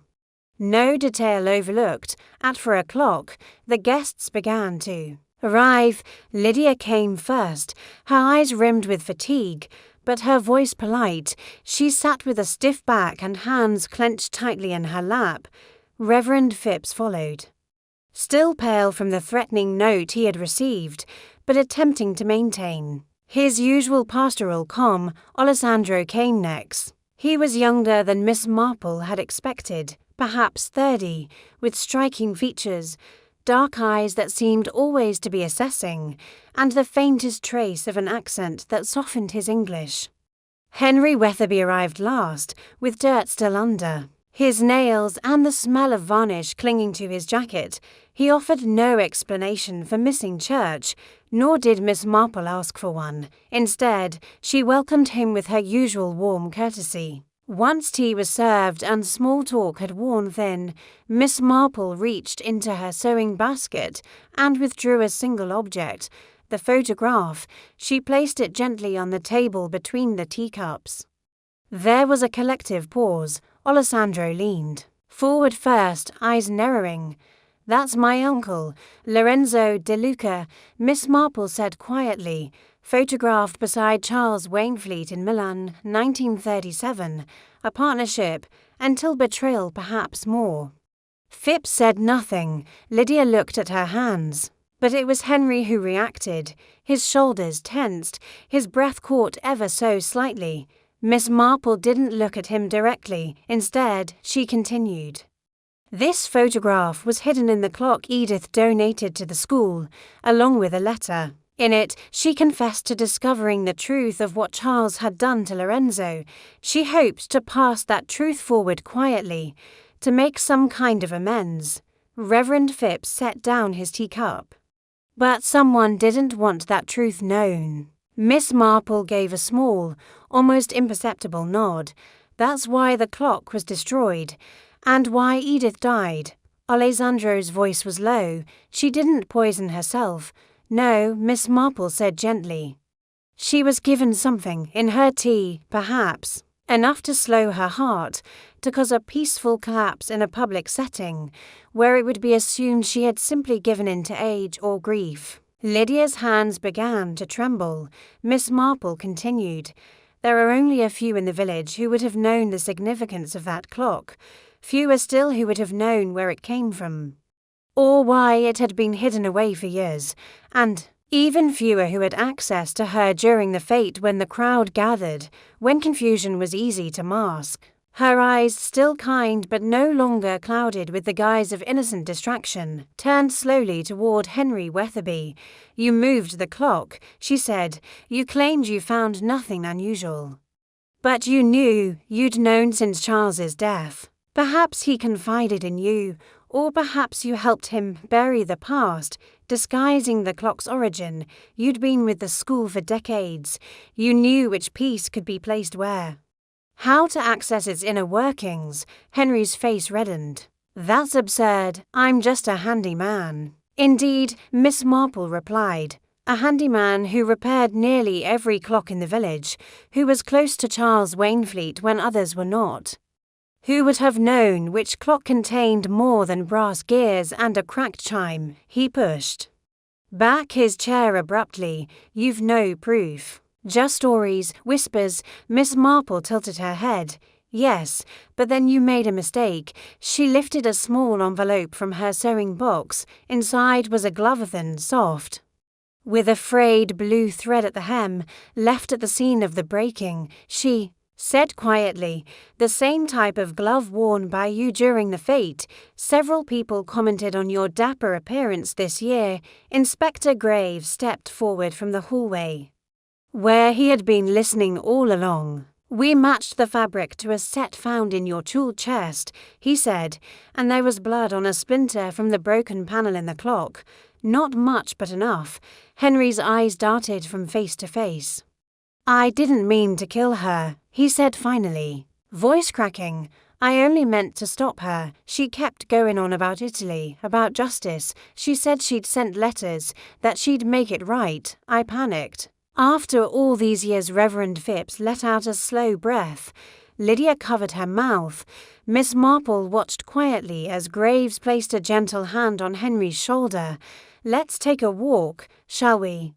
No detail overlooked. At 4 o'clock, the guests began to arrive. Lydia came first, her eyes rimmed with fatigue, but her voice polite. She sat with a stiff back and hands clenched tightly in her lap. Reverend Phipps followed, still pale from the threatening note he had received, but attempting to maintain his usual pastoral calm. Alessandro came next. He was younger than Miss Marple had expected, perhaps 30, with striking features, dark eyes that seemed always to be assessing, and the faintest trace of an accent that softened his English. Henry Weatherby arrived last, with dirt still under his nails and the smell of varnish clinging to his jacket. He offered no explanation for missing church, nor did Miss Marple ask for one. Instead, she welcomed him with her usual warm courtesy. Once tea was served and small talk had worn thin, Miss Marple reached into her sewing basket and withdrew a single object, the photograph. She placed it gently on the table between the teacups. There was a collective pause. Alessandro leaned forward first, eyes narrowing. "That's my uncle, Lorenzo De Luca," Miss Marple said quietly, photographed beside Charles Wainfleet in Milan, 1937, a partnership, until betrayal perhaps more. Phipps said nothing. Lydia looked at her hands. But it was Henry who reacted, his shoulders tensed, his breath caught ever so slightly. Miss Marple didn't look at him directly. Instead, she continued. "This photograph was hidden in the clock Edith donated to the school, along with a letter. In it, she confessed to discovering the truth of what Charles had done to Lorenzo. She hoped to pass that truth forward quietly, to make some kind of amends." Reverend Phipps set down his teacup. "But someone didn't want that truth known." Miss Marple gave a small, almost imperceptible nod. "That's why the clock was destroyed, and why Edith died." Alessandro's voice was low. "She didn't poison herself. No," Miss Marple said gently. "She was given something in her tea, perhaps, enough to slow her heart, to cause a peaceful collapse in a public setting, where it would be assumed she had simply given in to age or grief." Lydia's hands began to tremble. Miss Marple continued. "There are only a few in the village who would have known the significance of that clock, fewer still who would have known where it came from, or why it had been hidden away for years, and even fewer who had access to her during the fete when the crowd gathered, when confusion was easy to mask." Her eyes, still kind but no longer clouded with the guise of innocent distraction, turned slowly toward Henry Weatherby. "You moved the clock," she said. "You claimed you found nothing unusual. But you knew, you'd known since Charles's death. Perhaps he confided in you, Or perhaps you helped him bury the past, disguising the clock's origin. You'd been with the school for decades. You knew which piece could be placed where. How to access its inner workings. Henry's face reddened. That's absurd. I'm just a handyman. Indeed, Miss Marple replied. A handyman who repaired nearly every clock in the village, who was close to Charles Wainfleet when others were not. Who would have known which clock contained more than brass gears and a cracked chime? He pushed back his chair abruptly. You've no proof. Just stories, whispers. Miss Marple tilted her head. Yes, but then you made a mistake. She lifted a small envelope from her sewing box. Inside was a glove thin, soft, with a frayed blue thread at the hem, left at the scene of the breaking. She said quietly, the same type of glove worn by you during the fete. Several people commented on your dapper appearance this year. Inspector Graves stepped forward from the hallway, where he had been listening all along. We matched the fabric to a set found in your tool chest, he said, and there was blood on a splinter from the broken panel in the clock. Not much, but enough. Henry's eyes darted from face to face. I didn't mean to kill her, he said finally, voice cracking. I only meant to stop her. She kept going on about Italy, about justice. She said she'd sent letters, that she'd make it right. I panicked. After all these years, Reverend Phipps let out a slow breath. Lydia covered her mouth. Miss Marple watched quietly as Graves placed a gentle hand on Henry's shoulder. Let's take a walk, shall we?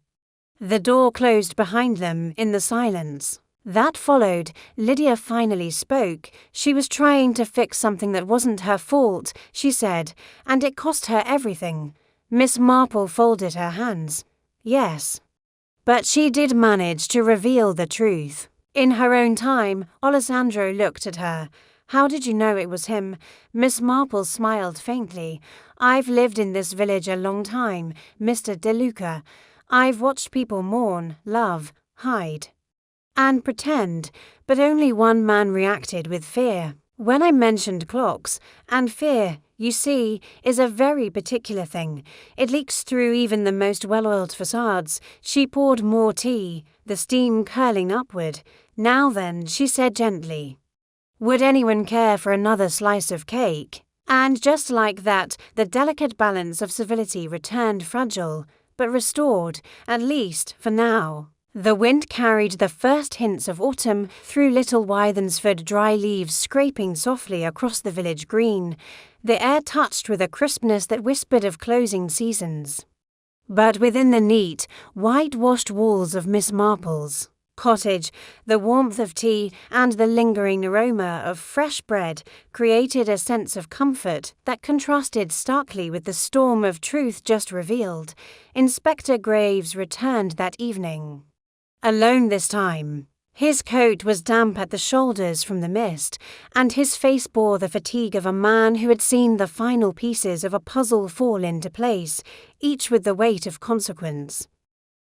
The door closed behind them in the silence that followed. Lydia finally spoke. She was trying to fix something that wasn't her fault, she said, and it cost her everything. Miss Marple folded her hands. Yes. But she did manage to reveal the truth. In her own time. Alessandro looked at her. How did you know it was him? Miss Marple smiled faintly. I've lived in this village a long time, Mr. De Luca. I've watched people mourn, love, hide, and pretend, but only one man reacted with fear. When I mentioned clocks, and fear, you see, is a very particular thing. It leaks through even the most well-oiled façades. She poured more tea, the steam curling upward. Now then, she said gently, would anyone care for another slice of cake? And just like that, the delicate balance of civility returned, fragile, but restored, at least for now. The wind carried the first hints of autumn through Little Wythensford, dry leaves scraping softly across the village green, the air touched with a crispness that whispered of closing seasons. But within the neat, whitewashed walls of Miss Marple's cottage, the warmth of tea and the lingering aroma of fresh bread created a sense of comfort that contrasted starkly with the storm of truth just revealed. Inspector Graves returned that evening. Alone this time. His coat was damp at the shoulders from the mist, and his face bore the fatigue of a man who had seen the final pieces of a puzzle fall into place, each with the weight of consequence.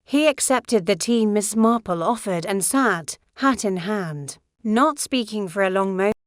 He accepted the tea Miss Marple offered and sat, hat in hand, not speaking for a long moment.